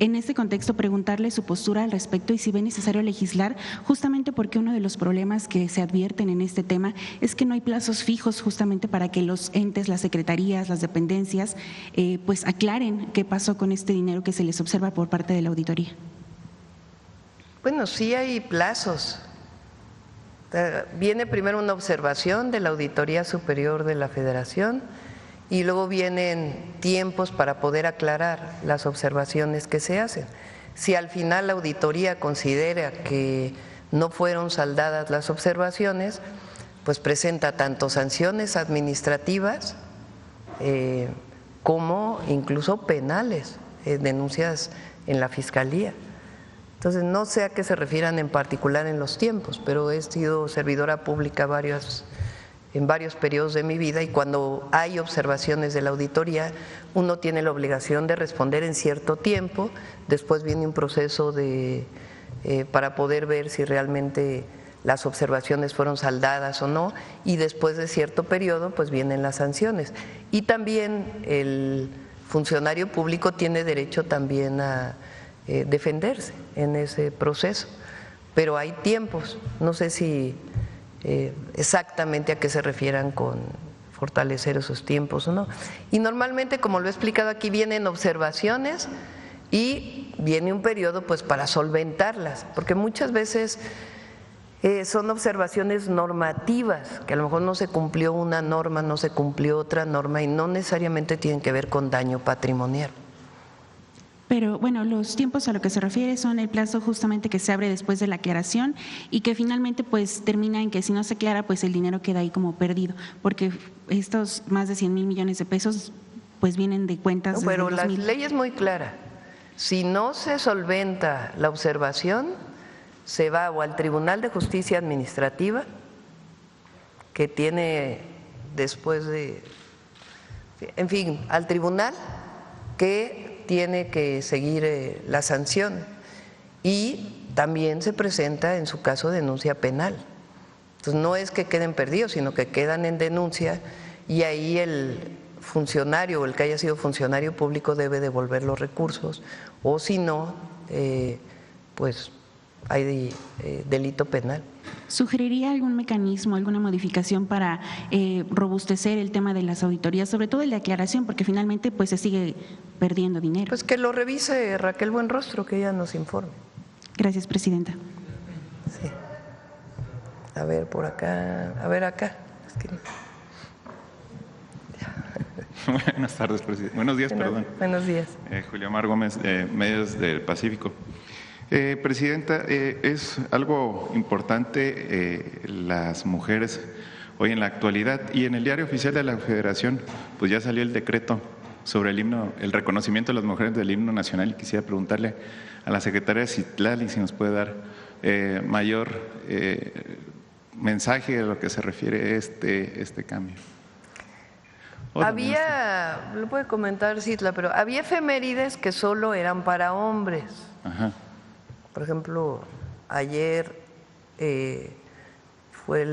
En este contexto, preguntarle su postura al respecto y si ve necesario legislar, justamente porque uno de los problemas que se advierten en este tema es que no hay plazos fijos justamente para que los entes, las secretarías, las dependencias, pues aclaren qué pasó con este dinero que se les observa por parte de la auditoría. Bueno, sí hay plazos. Viene primero una observación de la Auditoría Superior de la Federación y luego vienen tiempos para poder aclarar las observaciones que se hacen. Si al final la auditoría considera que no fueron saldadas las observaciones, pues presenta tanto sanciones administrativas como incluso penales, denuncias en la Fiscalía. Entonces, no sé a qué se refieran en particular en los tiempos, pero he sido servidora pública en varios periodos de mi vida y cuando hay observaciones de la auditoría, uno tiene la obligación de responder en cierto tiempo, después viene un proceso para poder ver si realmente las observaciones fueron saldadas o no, y después de cierto periodo pues vienen las sanciones. Y también el funcionario público tiene derecho también a defenderse en ese proceso, pero hay tiempos, no sé si exactamente a qué se refieran con fortalecer esos tiempos o no. Y normalmente, como lo he explicado aquí, vienen observaciones y viene un periodo pues para solventarlas, porque muchas veces son observaciones normativas, que a lo mejor no se cumplió una norma, no se cumplió otra norma y no necesariamente tienen que ver con daño patrimonial. Pero bueno, los tiempos a lo que se refiere son el plazo justamente que se abre después de la aclaración y que finalmente pues termina en que si no se aclara pues el dinero queda ahí como perdido, porque estos más de 100,000 millones de pesos pues vienen de cuentas. No, pero la ley es muy clara, si no se solventa la observación se va o al Tribunal de Justicia Administrativa, que tiene después en fin, al tribunal que tiene que seguir la sanción y también se presenta en su caso denuncia penal. Entonces no es que queden perdidos, sino que quedan en denuncia y ahí el funcionario o el que haya sido funcionario público debe devolver los recursos o si no, pues hay delito penal. ¿Sugeriría algún mecanismo, alguna modificación para robustecer el tema de las auditorías, sobre todo el de aclaración, porque finalmente pues se sigue perdiendo dinero? Pues que lo revise Raquel Buenrostro, que ella nos informe. Gracias, Presidenta. Sí. A ver, por acá, a ver acá. Buenas tardes, presidente. Buenos días, perdón. Buenos días. Julio Mar Gómez, Medios del Pacífico. Presidenta, es algo importante las mujeres hoy en la actualidad y en el Diario Oficial de la Federación pues ya salió el decreto sobre el himno, el reconocimiento de las mujeres del himno nacional y quisiera preguntarle a la secretaria Citlali si nos puede dar mayor mensaje a lo que se refiere este cambio. Había, lo puede comentar Citla, pero había efemérides que solo eran para hombres. Ajá. Por ejemplo, ayer fue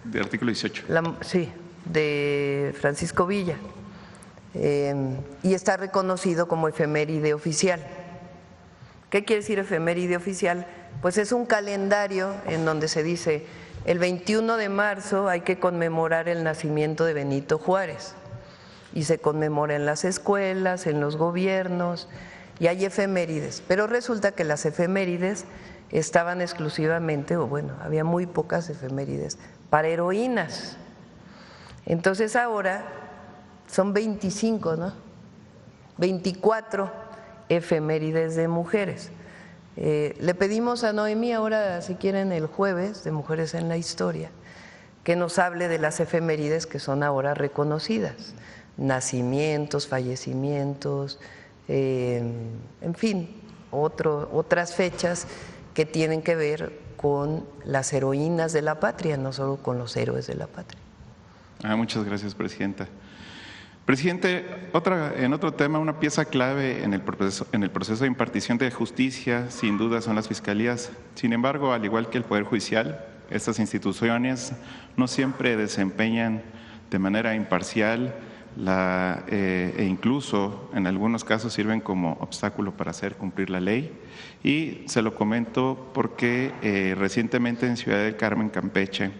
de artículo 18. Sí, de Francisco Villa. Y está reconocido como efeméride oficial. ¿Qué quiere decir efeméride oficial? Pues es un calendario en donde se dice el 21 de marzo hay que conmemorar el nacimiento de Benito Juárez. Y se conmemora en las escuelas, en los gobiernos, y hay efemérides. Pero resulta que las efemérides estaban exclusivamente, o bueno, había muy pocas efemérides para heroínas. Entonces ahora son 25, ¿no? 24 efemérides de mujeres. Le pedimos a Noemí ahora, si quieren, el jueves de Mujeres en la Historia, que nos hable de las efemérides que son ahora reconocidas, nacimientos, fallecimientos, en fin, otras fechas que tienen que ver con las heroínas de la patria, no solo con los héroes de la patria. Muchas gracias, presidenta. Presidente, en otro tema, una pieza clave en el proceso de impartición de justicia, sin duda, son las fiscalías. Sin embargo, al igual que el Poder Judicial, estas instituciones no siempre desempeñan de manera imparcial e incluso en algunos casos sirven como obstáculo para hacer cumplir la ley. Y se lo comento porque recientemente en Ciudad del Carmen, Campeche,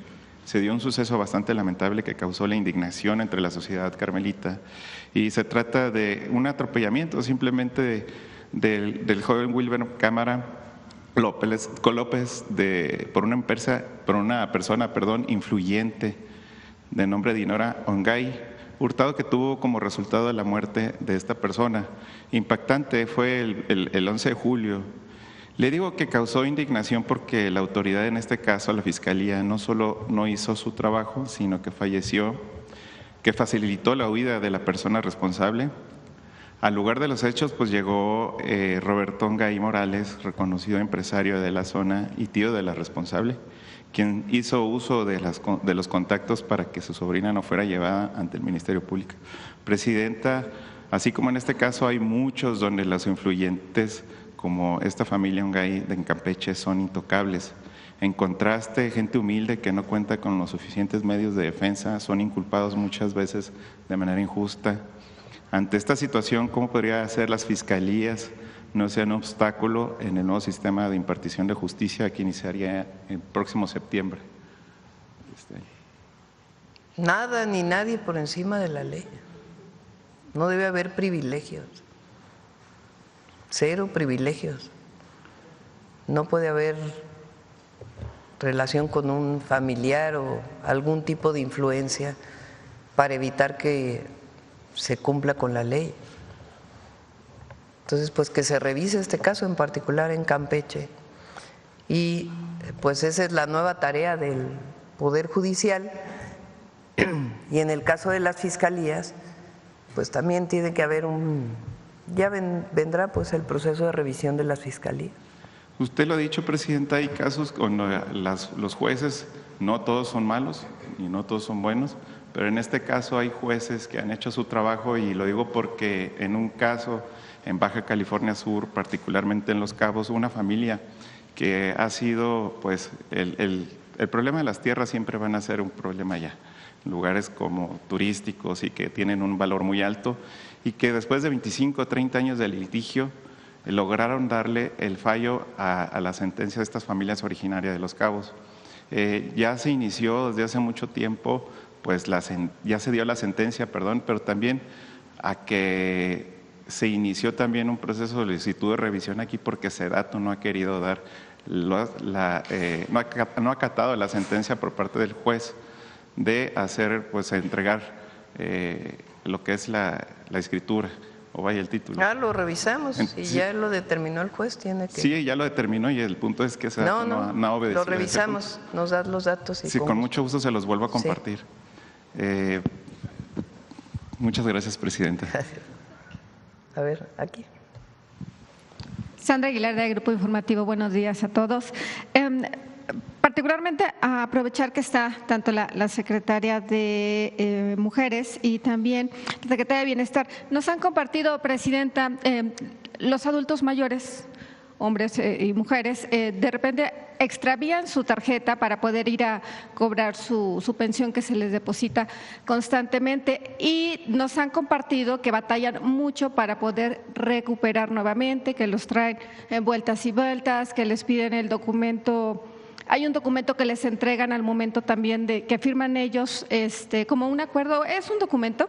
se dio un suceso bastante lamentable que causó la indignación entre la sociedad carmelita, y se trata de un atropellamiento simplemente del joven Wilber Cámara López por una persona influyente de nombre Dinora Ongay Hurtado, que tuvo como resultado la muerte de esta persona. Impactante fue el 11 de julio. Le digo que causó indignación porque la autoridad, en este caso la Fiscalía, no solo no hizo su trabajo, sino que facilitó la huida de la persona responsable. Al lugar de los hechos pues llegó Roberto Ongay Morales, reconocido empresario de la zona y tío de la responsable, quien hizo uso de los contactos para que su sobrina no fuera llevada ante el Ministerio Público. Presidenta, así como en este caso hay muchos donde los influyentes como esta familia Ongay en Campeche son intocables. En contraste, gente humilde que no cuenta con los suficientes medios de defensa son inculpados muchas veces de manera injusta. Ante esta situación, ¿cómo podría hacer las fiscalías no sean un obstáculo en el nuevo sistema de impartición de justicia que iniciaría el próximo septiembre? Nada ni nadie por encima de la ley. No debe haber privilegios. Cero privilegios. No puede haber relación con un familiar o algún tipo de influencia para evitar que se cumpla con la ley. Entonces, pues que se revise este caso en particular en Campeche, y pues esa es la nueva tarea del Poder Judicial. Y en el caso de las fiscalías, pues también tiene que haber vendrá pues el proceso de revisión de las fiscalías. Usted lo ha dicho, presidenta, hay casos donde los jueces no todos son malos y no todos son buenos, pero en este caso hay jueces que han hecho su trabajo, y lo digo porque en un caso en Baja California Sur, particularmente en Los Cabos, una familia que ha sido, pues, el problema de las tierras siempre van a ser un problema allá, lugares como turísticos y que tienen un valor muy alto, y que después de 25 o 30 años de litigio lograron darle el fallo a la sentencia de estas familias originarias de Los Cabos. Ya se inició desde hace mucho tiempo, pues ya se dio la sentencia, pero también a que se inició también un proceso de solicitud de revisión aquí porque SEDATU no ha querido dar, no ha acatado la sentencia por parte del juez de hacer, pues entregar lo que es la escritura, o vaya el título. Lo revisamos y sí, ya lo determinó el juez, tiene que… Sí, ya lo determinó, y el punto es que SEDATU no ha obedecido. Lo revisamos, nos das los datos. Y sí, con mucho gusto se los vuelvo a compartir. Sí. Muchas gracias, presidenta. Gracias. A ver, aquí. Sandra Aguilar, de Grupo Informativo. Buenos días a todos. Particularmente a aprovechar que está tanto la secretaria de Mujeres y también la secretaria de Bienestar. Nos han compartido, presidenta, los adultos mayores, hombres y mujeres, de repente extravían su tarjeta para poder ir a cobrar su pensión que se les deposita constantemente, y nos han compartido que batallan mucho para poder recuperar nuevamente, que los traen en vueltas y vueltas, que les piden el documento. Hay un documento que les entregan al momento también de que firman ellos como un acuerdo, es un documento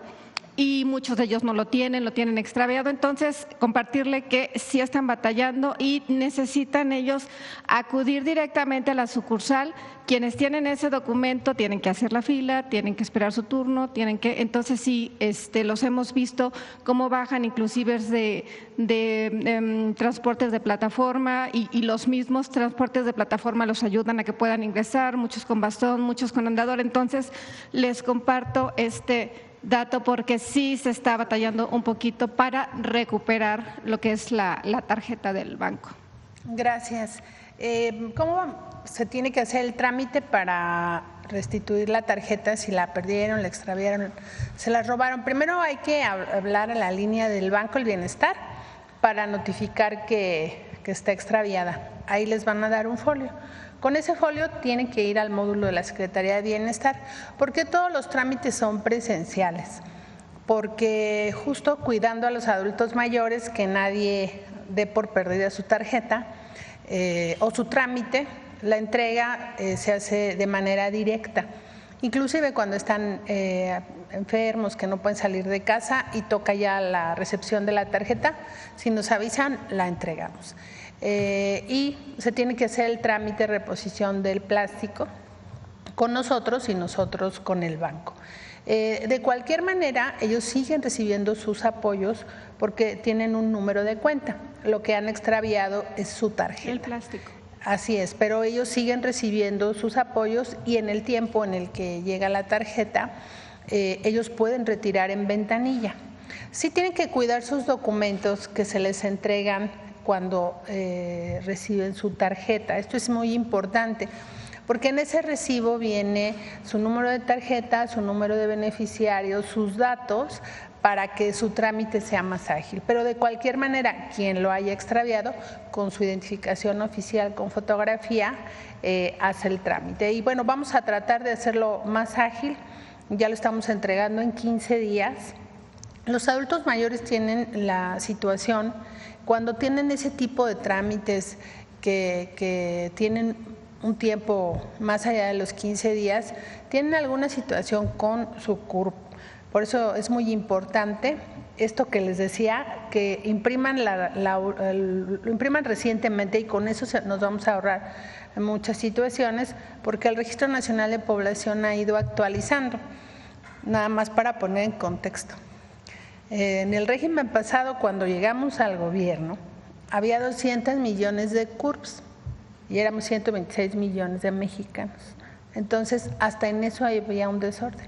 y muchos de ellos no lo tienen extraviado. Entonces, compartirle que sí están batallando y necesitan ellos acudir directamente a la sucursal. Quienes tienen ese documento tienen que hacer la fila, tienen que esperar su turno, entonces sí, los hemos visto cómo bajan inclusive de transportes de plataforma y los mismos transportes de plataforma los ayudan a que puedan ingresar, muchos con bastón, muchos con andador. Entonces, les comparto este dato porque sí se está batallando un poquito para recuperar lo que es la tarjeta del banco. Gracias. ¿Cómo se tiene que hacer el trámite para restituir la tarjeta si la perdieron, la extraviaron, se la robaron? Primero hay que hablar a la línea del Banco del Bienestar para notificar que está extraviada. Ahí les van a dar un folio. Con ese folio tienen que ir al módulo de la Secretaría de Bienestar, porque todos los trámites son presenciales, porque justo cuidando a los adultos mayores, que nadie dé por perdida su tarjeta o su trámite, la entrega se hace de manera directa, inclusive cuando están enfermos que no pueden salir de casa y toca ya la recepción de la tarjeta, si nos avisan la entregamos. Y se tiene que hacer el trámite de reposición del plástico con nosotros y nosotros con el banco. De cualquier manera, ellos siguen recibiendo sus apoyos porque tienen un número de cuenta. Lo que han extraviado es su tarjeta. El plástico. Así es, pero ellos siguen recibiendo sus apoyos y en el tiempo en el que llega la tarjeta, ellos pueden retirar en ventanilla. Sí tienen que cuidar sus documentos que se les entregan cuando reciben su tarjeta. Esto es muy importante, porque en ese recibo viene su número de tarjeta, su número de beneficiario, sus datos, para que su trámite sea más ágil. Pero de cualquier manera, quien lo haya extraviado, con su identificación oficial con fotografía, hace el trámite. Y bueno, vamos a tratar de hacerlo más ágil, ya lo estamos entregando en 15 días. Los adultos mayores tienen la situación, cuando tienen ese tipo de trámites que tienen un tiempo más allá de los 15 días, tienen alguna situación con su CURP. Por eso es muy importante esto que les decía, que impriman lo impriman recientemente, y con eso nos vamos a ahorrar muchas situaciones, porque el Registro Nacional de Población ha ido actualizando. Nada más para poner en contexto. En el régimen pasado, cuando llegamos al gobierno, había 200 millones de CURPs y éramos 126 millones de mexicanos. Entonces, hasta en eso había un desorden.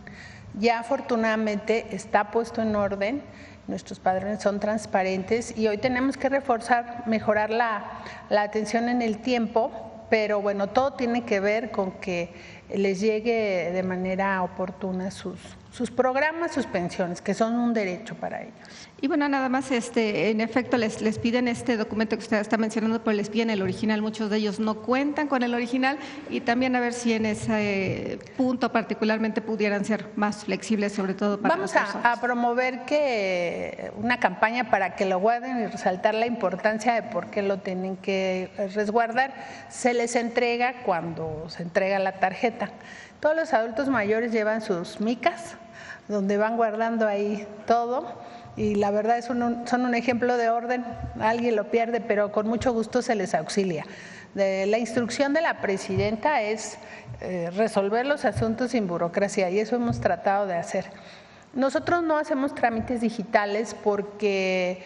Ya afortunadamente está puesto en orden, nuestros padrones son transparentes y hoy tenemos que mejorar la atención en el tiempo, pero bueno, todo tiene que ver con que les llegue de manera oportuna sus programas, sus pensiones, que son un derecho para ellos. Y bueno, nada más, en efecto, les piden este documento que usted está mencionando, pero les piden el original. Muchos de ellos no cuentan con el original, y también a ver si en ese punto particularmente pudieran ser más flexibles, sobre todo para Vamos a promover una campaña para que lo guarden y resaltar la importancia de por qué lo tienen que resguardar. Se les entrega cuando se entrega la tarjeta. Todos los adultos mayores llevan sus micas, donde van guardando ahí todo, y la verdad son un ejemplo de orden. Alguien lo pierde, pero con mucho gusto se les auxilia. La instrucción de la presidenta es resolver los asuntos sin burocracia, y eso hemos tratado de hacer. Nosotros no hacemos trámites digitales porque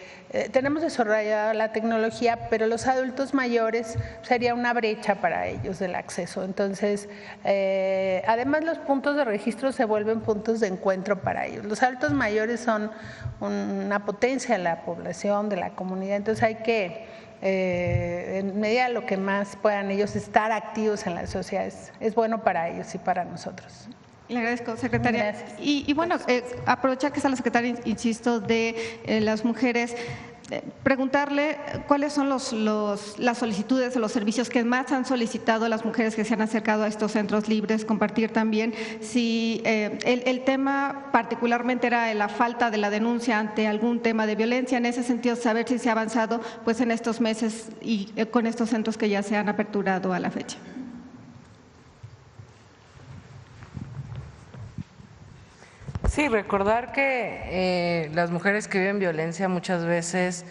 tenemos desarrollada la tecnología, pero los adultos mayores sería una brecha para ellos del acceso. Entonces, además los puntos de registro se vuelven puntos de encuentro para ellos. Los adultos mayores son una potencia de la población, de la comunidad, entonces hay que, en medida de lo que más puedan ellos estar activos en la sociedad, es bueno para ellos y para nosotros. Le agradezco, secretaria. Y bueno, aprovechar que está la secretaria, insisto, de las mujeres, preguntarle cuáles son las solicitudes o los servicios que más han solicitado las mujeres que se han acercado a estos centros libres, compartir también si el tema particularmente era la falta de la denuncia ante algún tema de violencia. En ese sentido, saber si se ha avanzado pues en estos meses y con estos centros que ya se han aperturado a la fecha. Sí, Sí, recordar que las mujeres que viven violencia muchas veces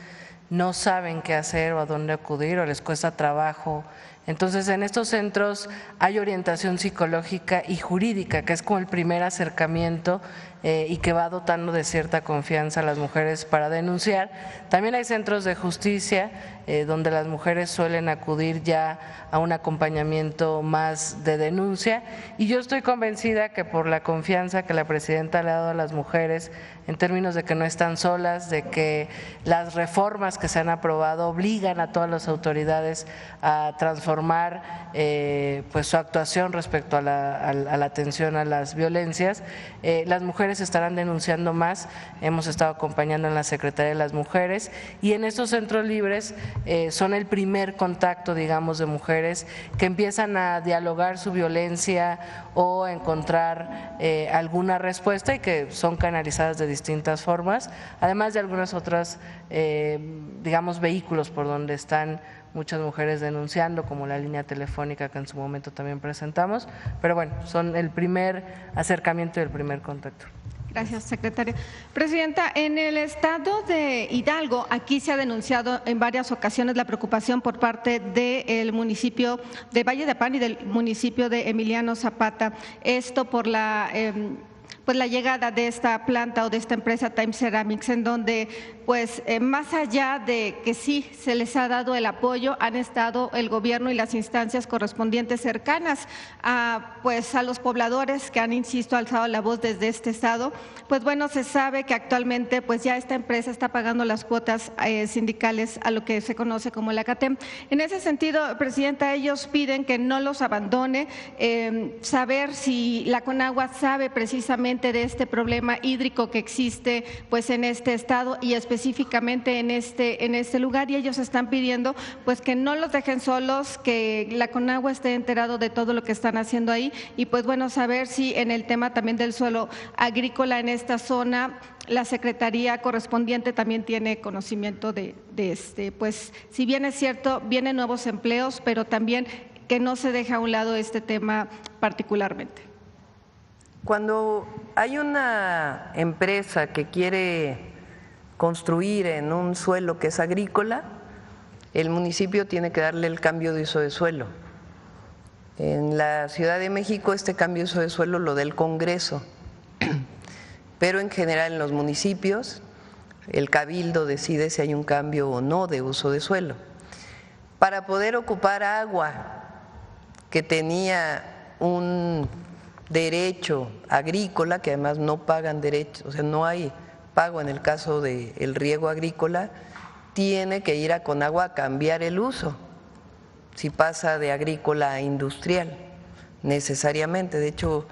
no saben qué hacer o a dónde acudir o les cuesta trabajo. Entonces, en estos centros hay orientación psicológica y jurídica, que es como el primer acercamiento y que va dotando de cierta confianza a las mujeres para denunciar. También hay centros de justicia donde las mujeres suelen acudir ya a un acompañamiento más de denuncia, y yo estoy convencida que por la confianza que la presidenta le ha dado a las mujeres en términos de que no están solas, de que las reformas que se han aprobado obligan a todas las autoridades a transformar pues su actuación respecto a la atención a las violencias, las mujeres estarán denunciando más. Hemos estado acompañando en la Secretaría de las Mujeres, y en estos centros libres son el primer contacto, digamos, de mujeres que empiezan a dialogar su violencia o a encontrar alguna respuesta, y que son canalizadas de distintas formas, además de algunas otras, digamos, vehículos por donde están muchas mujeres denunciando, como la línea telefónica que en su momento también presentamos, pero bueno, son el primer acercamiento y el primer contacto. Gracias, secretaria. Presidenta, en el estado de Hidalgo, aquí se ha denunciado en varias ocasiones la preocupación por parte del municipio de Valle de Pan y del municipio de Emiliano Zapata, esto por la llegada de esta planta o de esta empresa Time Ceramics, en donde pues más allá de que sí se les ha dado el apoyo, han estado el gobierno y las instancias correspondientes cercanas a los pobladores que han, insisto, alzado la voz desde este estado. Pues bueno, se sabe que actualmente pues ya esta empresa está pagando las cuotas sindicales a lo que se conoce como la CATEM. En ese sentido, presidenta, ellos piden que no los abandone, saber si la Conagua sabe precisamente de este problema hídrico que existe pues en este estado y específicamente en este lugar, y ellos están pidiendo pues que no los dejen solos, que la Conagua esté enterado de todo lo que están haciendo ahí, y pues bueno, saber si en el tema también del suelo agrícola en esta zona la secretaría correspondiente también tiene conocimiento de pues si bien es cierto, vienen nuevos empleos, pero también que no se deje a un lado este tema particularmente. Cuando hay una empresa que quiere construir en un suelo que es agrícola, el municipio tiene que darle el cambio de uso de suelo. En la Ciudad de México este cambio de uso de suelo lo da el Congreso, pero en general en los municipios el cabildo decide si hay un cambio o no de uso de suelo. Para poder ocupar agua que tenía un derecho agrícola, que además no pagan derechos, o sea, no hay pago en el caso del riego agrícola, tiene que ir a Conagua a cambiar el uso, si pasa de agrícola a industrial, necesariamente. De hecho,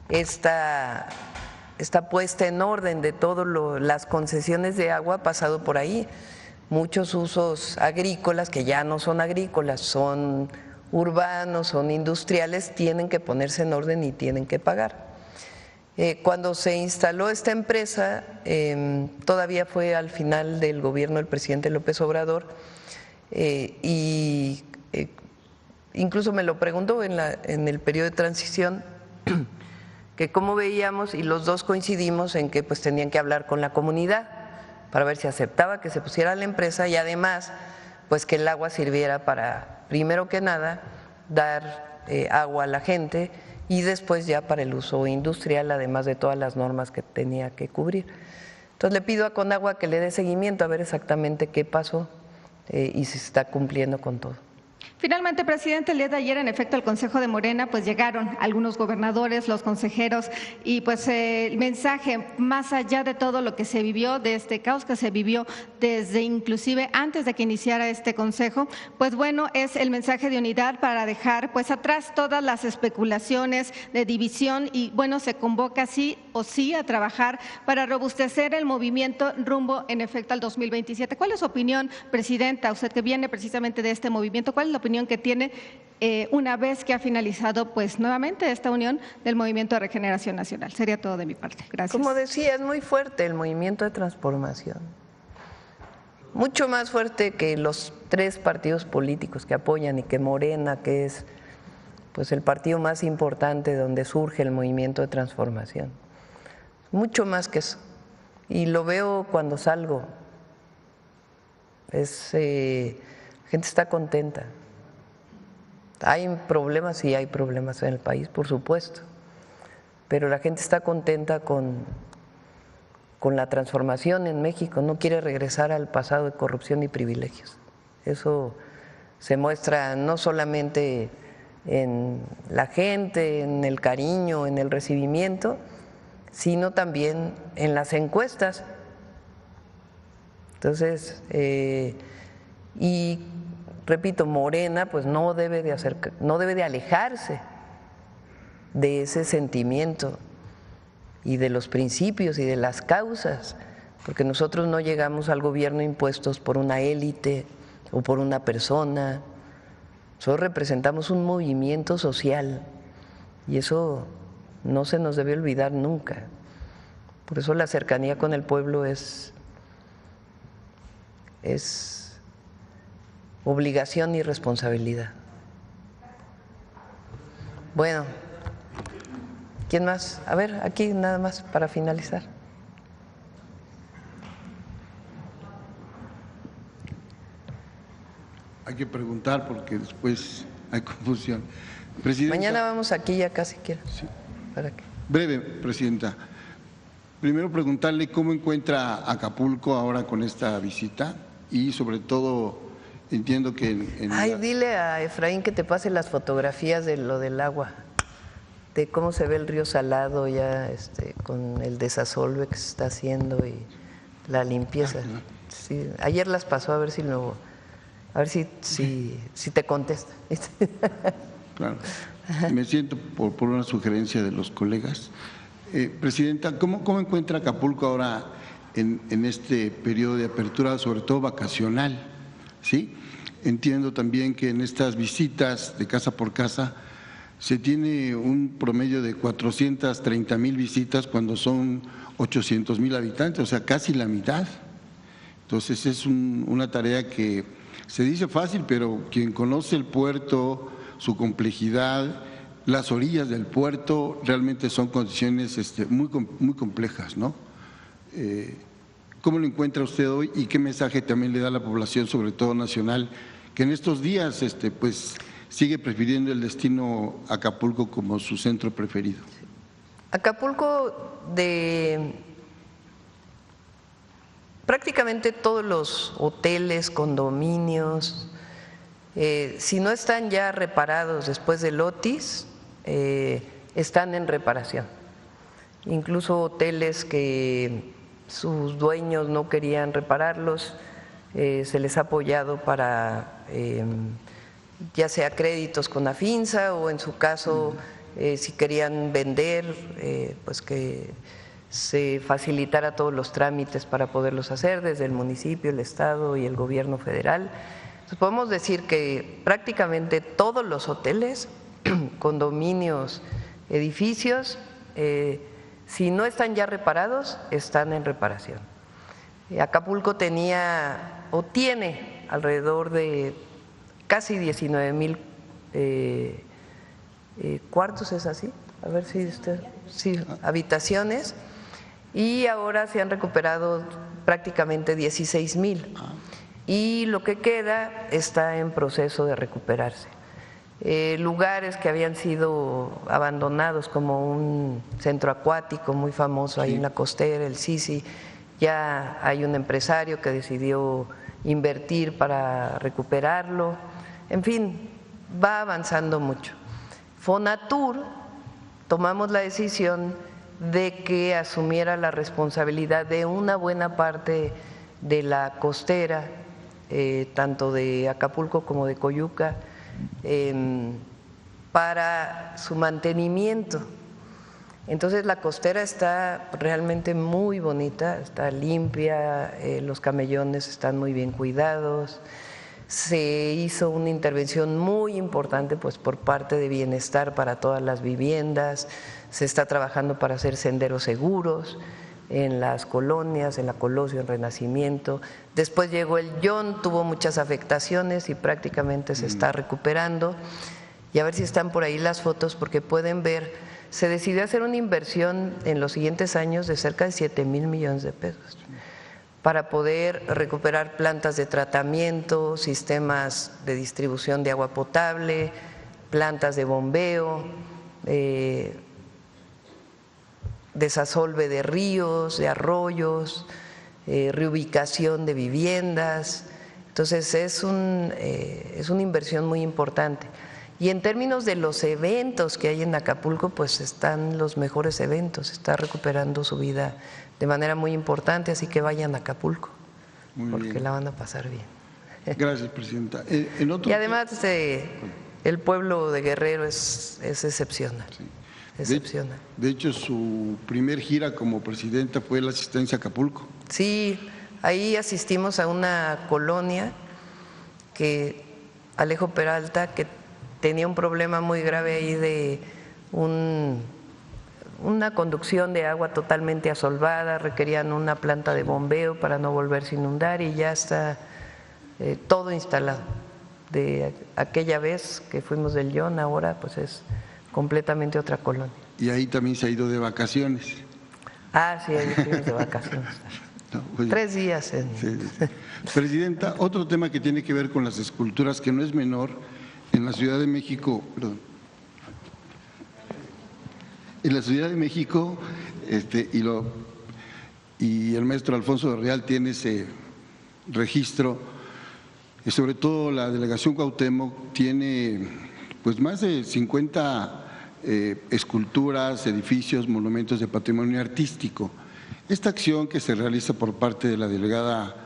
esta puesta en orden de todas las concesiones de agua ha pasado por ahí. Muchos usos agrícolas que ya no son agrícolas, son urbanos, son industriales, tienen que ponerse en orden y tienen que pagar. Cuando se instaló esta empresa, todavía fue al final del gobierno del presidente López Obrador, y incluso me lo preguntó en el periodo de transición, que cómo veíamos, y los dos coincidimos en que pues tenían que hablar con la comunidad para ver si aceptaba que se pusiera la empresa, y además pues que el agua sirviera para, primero que nada, dar agua a la gente, y después ya para el uso industrial, además de todas las normas que tenía que cubrir. Entonces le pido a Conagua que le dé seguimiento a ver exactamente qué pasó y si se está cumpliendo con todo. Finalmente, presidente, el día de ayer, en efecto, al Consejo de Morena, pues llegaron algunos gobernadores, los consejeros, y pues el mensaje, más allá de todo lo que se vivió, de este caos que se vivió desde inclusive antes de que iniciara este consejo, pues bueno, es el mensaje de unidad para dejar pues atrás todas las especulaciones de división, y bueno, se convoca sí o sí a trabajar para robustecer el movimiento rumbo, en efecto, al 2027. ¿Cuál es su opinión, presidenta, usted que viene precisamente de este movimiento? ¿Cuál es la opinión que tiene una vez que ha finalizado pues nuevamente esta unión del Movimiento de Regeneración Nacional? Sería todo de mi parte. Gracias. Como decía, es muy fuerte el Movimiento de Transformación, mucho más fuerte que los 3 partidos políticos que apoyan y que Morena, que es pues el partido más importante donde surge el Movimiento de Transformación. mucho más que eso. Y lo veo cuando salgo. La gente está contenta. Hay problemas, sí hay problemas en el país, por supuesto, pero la gente está contenta con la transformación en México, no quiere regresar al pasado de corrupción y privilegios. Eso se muestra no solamente en la gente, en el cariño, en el recibimiento, sino también en las encuestas. Entonces, y repito, Morena pues no debe de alejarse de ese sentimiento y de los principios y de las causas, porque nosotros no llegamos al gobierno impuestos por una élite o por una persona. Nosotros representamos un movimiento social y eso no se nos debe olvidar nunca. Por eso la cercanía con el pueblo es obligación y responsabilidad. Bueno, ¿quién más? A ver, aquí nada más para finalizar. Hay que preguntar porque después hay confusión. Presidenta, mañana vamos aquí ya casi quiero. Sí. ¿Para qué? Breve, Presidenta. Primero preguntarle cómo encuentra Acapulco ahora con esta visita y sobre todo entiendo que dile a Efraín que te pase las fotografías de lo del agua, de cómo se ve el río Salado ya con el desasolve que se está haciendo y la limpieza. Sí, ayer las pasó a ver si te contesta. Claro. Me siento por una sugerencia de los colegas. Presidenta, ¿cómo encuentra Acapulco ahora en este periodo de apertura, sobre todo vacacional? ¿Sí? Entiendo también que en estas visitas de casa por casa se tiene un promedio de 430,000 visitas cuando son 800,000 habitantes, o sea, casi la mitad. Entonces es una tarea que se dice fácil, pero quien conoce el puerto, su complejidad, las orillas del puerto, realmente son condiciones muy complejas, ¿no? ¿Cómo lo encuentra usted hoy y qué mensaje también le da a la población, sobre todo nacional, que en estos días pues sigue prefiriendo el destino Acapulco como su centro preferido? Acapulco, prácticamente todos los hoteles, condominios, si no están ya reparados después del Otis, están en reparación. Incluso hoteles que sus dueños no querían repararlos, se les ha apoyado para ya sea créditos con Afinsa o en su caso si querían vender, pues que se facilitara todos los trámites para poderlos hacer desde el municipio, el estado y el gobierno federal. Entonces podemos decir que prácticamente todos los hoteles, condominios, edificios, si no están ya reparados, están en reparación. Acapulco tenía o tiene alrededor de casi 19,000 cuartos, ¿es así? A ver si habitaciones, y ahora se han recuperado prácticamente 16,000 y lo que queda está en proceso de recuperarse. Lugares que habían sido abandonados como un centro acuático muy famoso ahí en la costera, el Sisi, ya hay un empresario que decidió invertir para recuperarlo. En fin, va avanzando mucho. Fonatur tomamos la decisión de que asumiera la responsabilidad de una buena parte de la costera, tanto de Acapulco como de Coyuca, para su mantenimiento. Entonces la costera está realmente muy bonita, está limpia, los camellones están muy bien cuidados. Se hizo una intervención muy importante pues por parte de Bienestar para todas las viviendas, se está trabajando para hacer senderos seguros en las colonias, en la Colosio, en Renacimiento. Después llegó el John, tuvo muchas afectaciones y prácticamente se está recuperando. Y a ver si están por ahí las fotos, porque pueden ver se decidió hacer una inversión en los siguientes años de cerca de 7,000 millones de pesos para poder recuperar plantas de tratamiento, sistemas de distribución de agua potable, plantas de bombeo, desasolve de ríos, de arroyos, reubicación de viviendas. Entonces es una inversión muy importante. Y en términos de los eventos que hay en Acapulco, pues están los mejores eventos, está recuperando su vida de manera muy importante, así que vayan a Acapulco, porque la van a pasar bien. Gracias, presidenta. Y además el pueblo de Guerrero es excepcional. Sí. Excepcional. De hecho, su primer gira como presidenta fue la asistencia a Acapulco. Sí, ahí asistimos a una colonia Alejo Peralta, que tenía un problema muy grave ahí de una conducción de agua totalmente asolvada, requerían una planta de bombeo para no volverse a inundar y ya está todo instalado. De aquella vez que fuimos del Yon, ahora pues es completamente otra colonia. Y ahí también se ha ido de vacaciones. Ah, sí, ahí fuimos de vacaciones. No, 3 días. Sí. Presidenta, otro tema que tiene que ver con las esculturas, que no es menor, en la Ciudad de México, perdón. En la Ciudad de México, y el maestro Alfonso de Real tiene ese registro, y sobre todo la delegación Cuauhtémoc tiene pues más de 50 esculturas, edificios, monumentos de patrimonio artístico. Esta acción que se realiza por parte de la delegada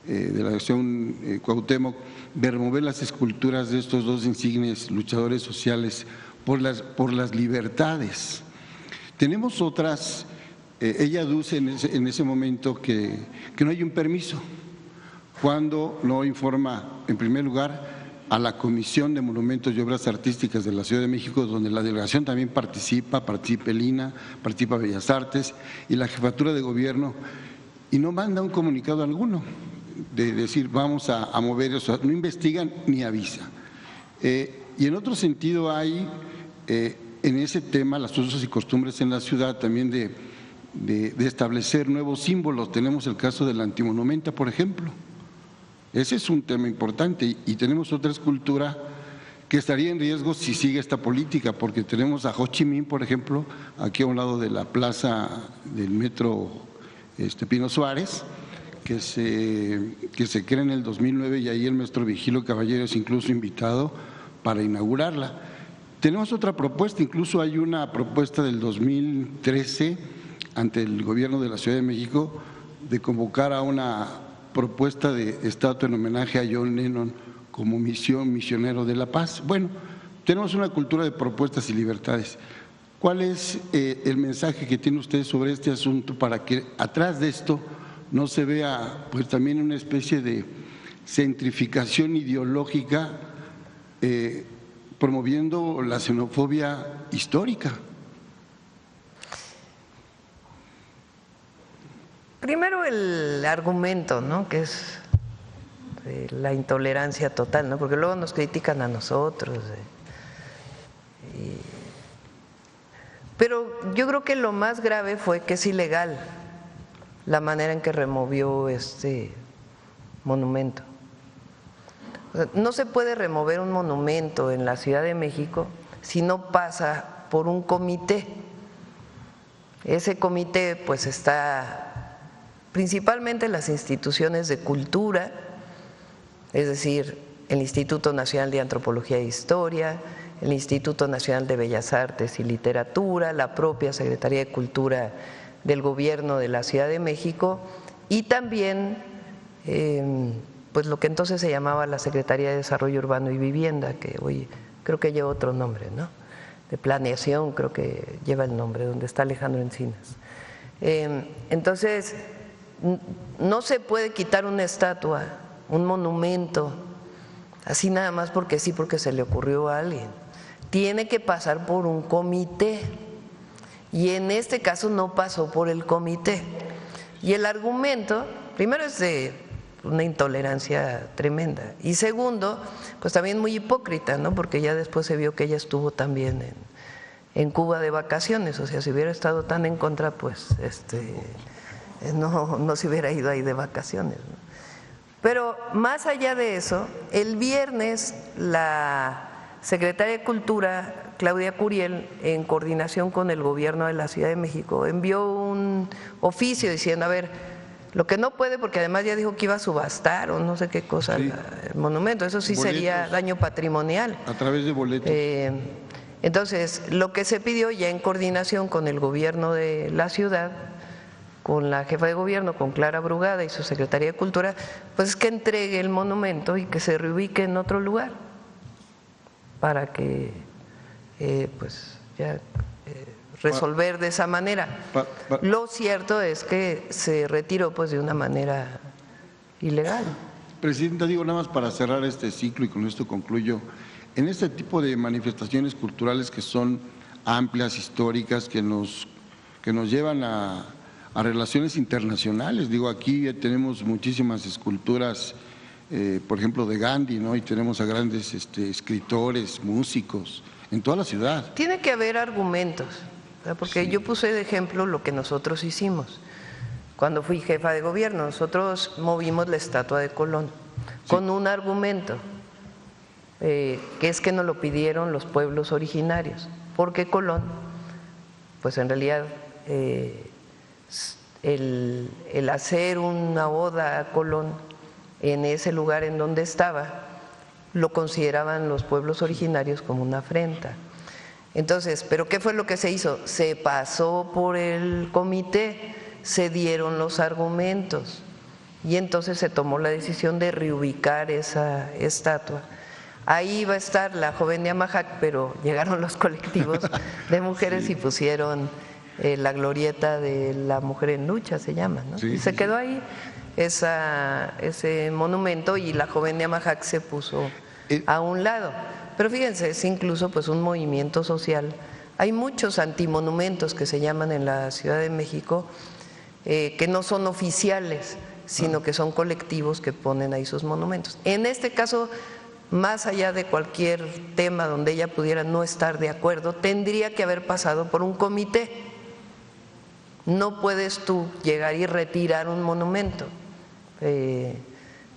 de la delegación Cuauhtémoc de remover las esculturas de estos dos insignes luchadores sociales por las libertades. Tenemos otras, ella aduce en ese momento que no hay un permiso, cuando no informa, en primer lugar, a la Comisión de Monumentos y Obras Artísticas de la Ciudad de México, donde la delegación también participa el INA, participa Bellas Artes y la Jefatura de Gobierno, y no manda un comunicado alguno de decir vamos a mover eso, no investigan ni avisa. Y en otro sentido hay en ese tema las usos y costumbres en la ciudad también de establecer nuevos símbolos. Tenemos el caso de la antimonumenta, por ejemplo. Ese es un tema importante y tenemos otra escultura que estaría en riesgo si sigue esta política, porque tenemos a Ho Chi Minh, por ejemplo, aquí a un lado de la plaza del metro Pino Suárez, que se crea en el 2009 y ahí el maestro Vigilio Caballero es incluso invitado para inaugurarla. Tenemos otra propuesta, incluso hay una propuesta del 2013 ante el gobierno de la Ciudad de México de convocar a una propuesta de estatua en homenaje a John Lennon como misionero de la paz. Bueno, tenemos una cultura de propuestas y libertades. ¿Cuál es el mensaje que tiene usted sobre este asunto para que atrás de esto no se vea pues también una especie de centrificación ideológica promoviendo la xenofobia histórica? Primero el argumento, ¿no?, que es la intolerancia total, ¿no?, porque luego nos critican a nosotros. Pero yo creo que lo más grave fue que es ilegal la manera en que removió este monumento. No se puede remover un monumento en la Ciudad de México si no pasa por un comité. Ese comité pues está principalmente en las instituciones de cultura, es decir, el Instituto Nacional de Antropología e Historia, el Instituto Nacional de Bellas Artes y Literatura, la propia Secretaría de Cultura del Gobierno de la Ciudad de México y también pues lo que entonces se llamaba la Secretaría de Desarrollo Urbano y Vivienda, que hoy creo que lleva otro nombre, ¿no?, de planeación, creo que lleva el nombre, donde está Alejandro Encinas. Entonces, no se puede quitar una estatua, un monumento, así nada más porque sí, porque se le ocurrió a alguien. Tiene que pasar por un comité y en este caso no pasó por el comité. Y el argumento, primero, es de una intolerancia tremenda y segundo, pues también muy hipócrita, ¿no?, porque ya después se vio que ella estuvo también en Cuba de vacaciones, o sea, si hubiera estado tan en contra, pues no se hubiera ido ahí de vacaciones, ¿no? Pero más allá de eso, el viernes la secretaria de Cultura, Claudia Curiel, en coordinación con el gobierno de la Ciudad de México, envió un oficio diciendo, a ver, lo que no puede, porque además ya dijo que iba a subastar o no sé qué cosa, sí, el monumento, eso sí boletos, sería daño patrimonial. A través de boletos. Entonces, lo que se pidió ya en coordinación con el gobierno de la ciudad, con la jefa de gobierno, con Clara Brugada y su secretaría de Cultura, pues es que entregue el monumento y que se reubique en otro lugar para que pues ya resolver de esa manera. Lo cierto es que se retiró pues de una manera ilegal. Presidenta, digo nada más para cerrar este ciclo y con esto concluyo, en este tipo de manifestaciones culturales que son amplias, históricas, que nos llevan a relaciones internacionales. Digo, aquí tenemos muchísimas esculturas, por ejemplo, de Gandhi, ¿no? Y tenemos a grandes escritores, músicos, en toda la ciudad. Tiene que haber argumentos, porque sí, yo puse de ejemplo lo que nosotros hicimos. Cuando fui jefa de gobierno, nosotros movimos la estatua de Colón, sí, con un argumento, que es que nos lo pidieron los pueblos originarios, porque Colón, pues en realidad el hacer una oda a Colón en ese lugar en donde estaba, lo consideraban los pueblos originarios como una afrenta. Entonces, ¿pero qué fue lo que se hizo? Se pasó por el comité, se dieron los argumentos y entonces se tomó la decisión de reubicar esa estatua. Ahí iba a estar la joven de Amajac, pero llegaron los colectivos de mujeres sí, y pusieron la glorieta de la mujer en lucha, se llama, ¿no? Sí, y se quedó ahí ese monumento y la joven de Amajac se puso a un lado. Pero fíjense, es incluso pues un movimiento social. Hay muchos antimonumentos que se llaman en la Ciudad de México, que no son oficiales, sino que son colectivos que ponen ahí sus monumentos. En este caso, más allá de cualquier tema donde ella pudiera no estar de acuerdo, tendría que haber pasado por un comité. No puedes tú llegar y retirar un monumento, que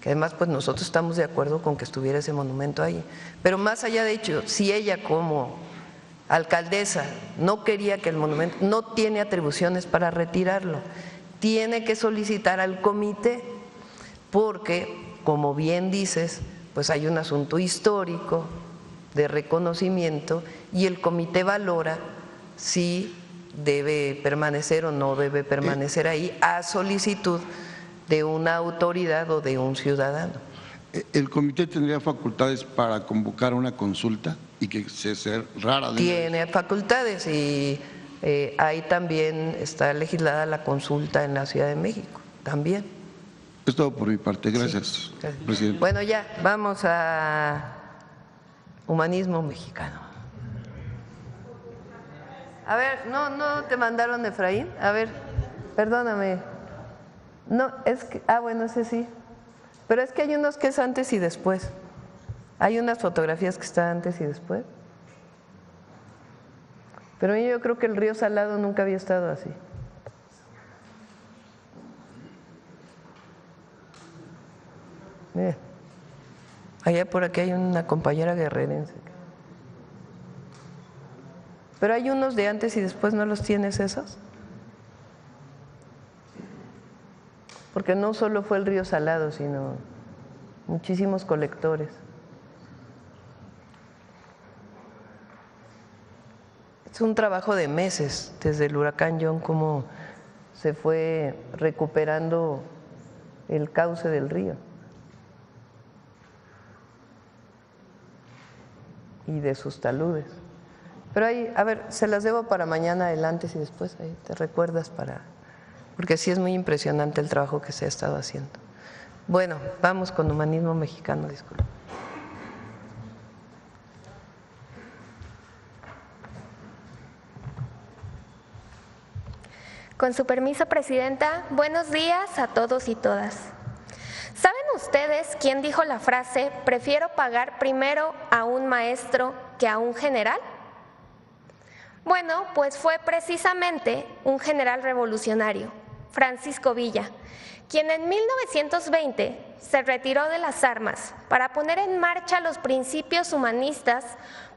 además pues nosotros estamos de acuerdo con que estuviera ese monumento ahí. Pero más allá de hecho, si ella como alcaldesa no quería que el monumento, no tiene atribuciones para retirarlo, tiene que solicitar al comité, porque como bien dices, pues hay un asunto histórico de reconocimiento y el comité valora si debe permanecer o no debe permanecer ahí a solicitud de una autoridad o de un ciudadano. ¿El comité tendría facultades para convocar una consulta y que se cerrara? Tiene facultades y ahí también está legislada la consulta en la Ciudad de México, también. Es todo por mi parte, gracias, sí, gracias. Presidente. Bueno, ya, vamos a humanismo mexicano. A ver, ¿no te mandaron Efraín? A ver, perdóname. No, es que, bueno, ese sí. Pero es que hay unos que es antes y después. Hay unas fotografías que están antes y después. Pero yo creo que el río Salado nunca había estado así. Mira, allá por aquí hay una compañera guerrerense. Pero hay unos de antes y después, ¿no los tienes esos? Porque no solo fue el río Salado, sino muchísimos colectores. Es un trabajo de meses, desde el huracán John, cómo se fue recuperando el cauce del río. Y de sus taludes. Pero ahí, a ver, se las debo para mañana el antes y después, ahí te recuerdas porque sí es muy impresionante el trabajo que se ha estado haciendo. Bueno, vamos con humanismo mexicano, disculpe. Con su permiso, Presidenta, buenos días a todos y todas. ¿Saben ustedes quién dijo la frase, prefiero pagar primero a un maestro que a un general? Bueno, pues fue precisamente un general revolucionario, Francisco Villa, quien en 1920 se retiró de las armas para poner en marcha los principios humanistas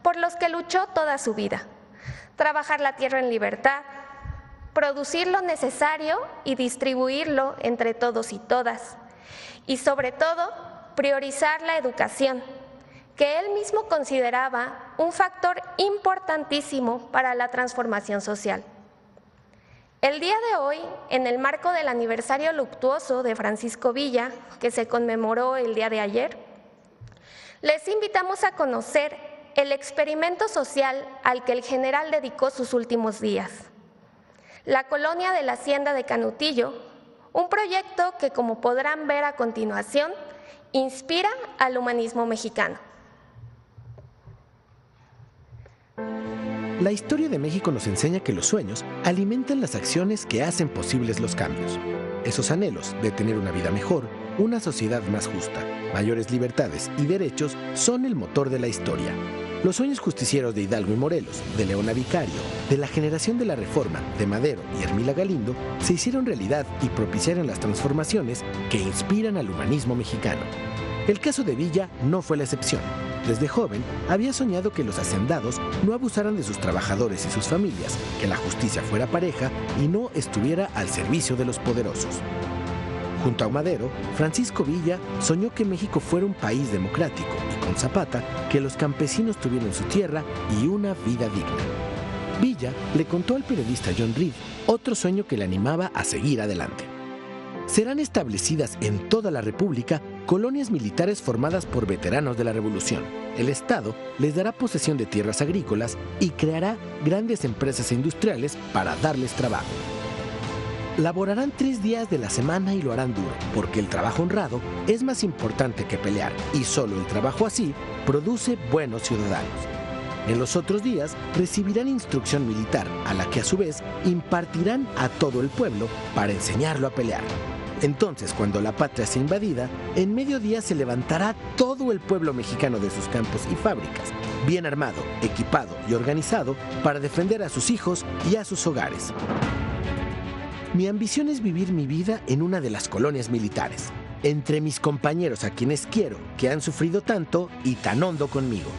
por los que luchó toda su vida: trabajar la tierra en libertad, producir lo necesario y distribuirlo entre todos y todas, y sobre todo, priorizar la educación, que él mismo consideraba un factor importantísimo para la transformación social. El día de hoy, en el marco del aniversario luctuoso de Francisco Villa, que se conmemoró el día de ayer, les invitamos a conocer el experimento social al que el general dedicó sus últimos días: la colonia de la Hacienda de Canutillo, un proyecto que, como podrán ver a continuación, inspira al humanismo mexicano. La historia de México nos enseña que los sueños alimentan las acciones que hacen posibles los cambios. Esos anhelos de tener una vida mejor, una sociedad más justa, mayores libertades y derechos son el motor de la historia. Los sueños justicieros de Hidalgo y Morelos, de Leona Vicario, de la generación de la Reforma, de Madero y Hermila Galindo, se hicieron realidad y propiciaron las transformaciones que inspiran al humanismo mexicano. El caso de Villa no fue la excepción. Desde joven había soñado que los hacendados no abusaran de sus trabajadores y sus familias, que la justicia fuera pareja y no estuviera al servicio de los poderosos. Junto a Madero, Francisco Villa soñó que México fuera un país democrático y, con Zapata, que los campesinos tuvieran su tierra y una vida digna. Villa le contó al periodista John Reed otro sueño que le animaba a seguir adelante. Serán establecidas en toda la República colonias militares formadas por veteranos de la Revolución. El Estado les dará posesión de tierras agrícolas y creará grandes empresas industriales para darles trabajo. Laborarán 3 días de la semana y lo harán duro, porque el trabajo honrado es más importante que pelear, y solo el trabajo así produce buenos ciudadanos. En los otros días recibirán instrucción militar, a la que a su vez impartirán a todo el pueblo para enseñarlo a pelear. Entonces, cuando la patria sea invadida, en mediodía se levantará todo el pueblo mexicano de sus campos y fábricas, bien armado, equipado y organizado para defender a sus hijos y a sus hogares. Mi ambición es vivir mi vida en una de las colonias militares, entre mis compañeros a quienes quiero, que han sufrido tanto y tan hondo conmigo.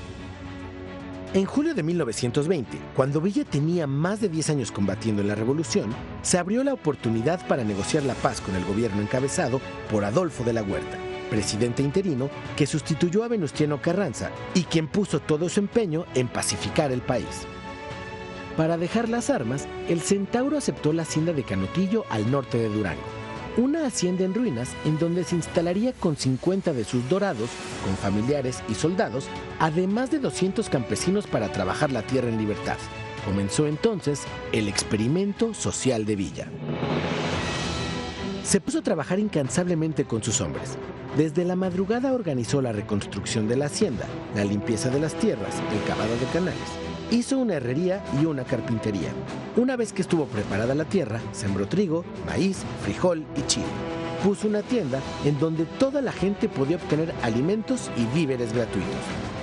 En julio de 1920, cuando Villa tenía más de 10 años combatiendo en la Revolución, se abrió la oportunidad para negociar la paz con el gobierno encabezado por Adolfo de la Huerta, presidente interino que sustituyó a Venustiano Carranza y quien puso todo su empeño en pacificar el país. Para dejar las armas, el Centauro aceptó la hacienda de Canutillo al norte de Durango, una hacienda en ruinas en donde se instalaría con 50 de sus dorados, con familiares y soldados, además de 200 campesinos para trabajar la tierra en libertad. Comenzó entonces el experimento social de Villa. Se puso a trabajar incansablemente con sus hombres. Desde la madrugada organizó la reconstrucción de la hacienda, la limpieza de las tierras, el cavado de canales. Hizo una herrería y una carpintería. Una vez que estuvo preparada la tierra, sembró trigo, maíz, frijol y chile. Puso una tienda en donde toda la gente podía obtener alimentos y víveres gratuitos.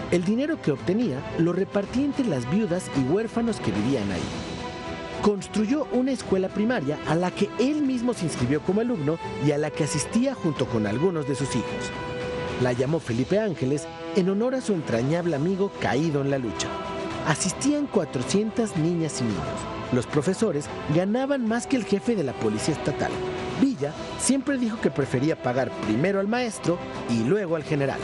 El dinero que obtenía lo repartía entre las viudas y huérfanos que vivían ahí. Construyó una escuela primaria a la que él mismo se inscribió como alumno y a la que asistía junto con algunos de sus hijos. La llamó Felipe Ángeles en honor a su entrañable amigo caído en la lucha. Asistían 400 niñas y niños. Los profesores ganaban más que el jefe de la policía estatal. Villa siempre dijo que prefería pagar primero al maestro y luego al general.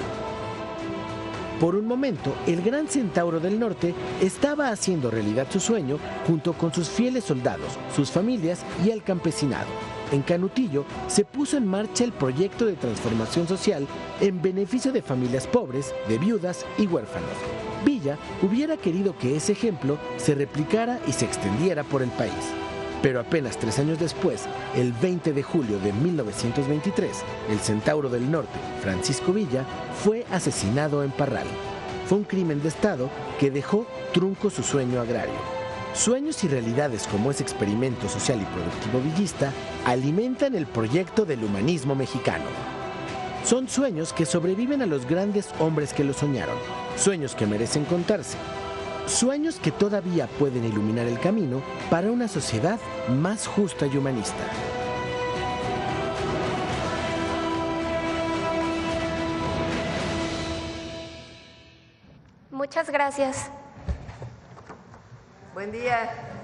Por un momento, el Gran Centauro del Norte estaba haciendo realidad su sueño junto con sus fieles soldados, sus familias y el campesinado. En Canutillo se puso en marcha el proyecto de transformación social en beneficio de familias pobres, de viudas y huérfanos. Villa hubiera querido que ese ejemplo se replicara y se extendiera por el país. Pero apenas 3 años después, el 20 de julio de 1923, el Centauro del Norte, Francisco Villa, fue asesinado en Parral. Fue un crimen de Estado que dejó trunco su sueño agrario. Sueños y realidades como ese experimento social y productivo villista alimentan el proyecto del humanismo mexicano. Son sueños que sobreviven a los grandes hombres que los soñaron, sueños que merecen contarse. Sueños que todavía pueden iluminar el camino para una sociedad más justa y humanista. Muchas gracias. Buen día.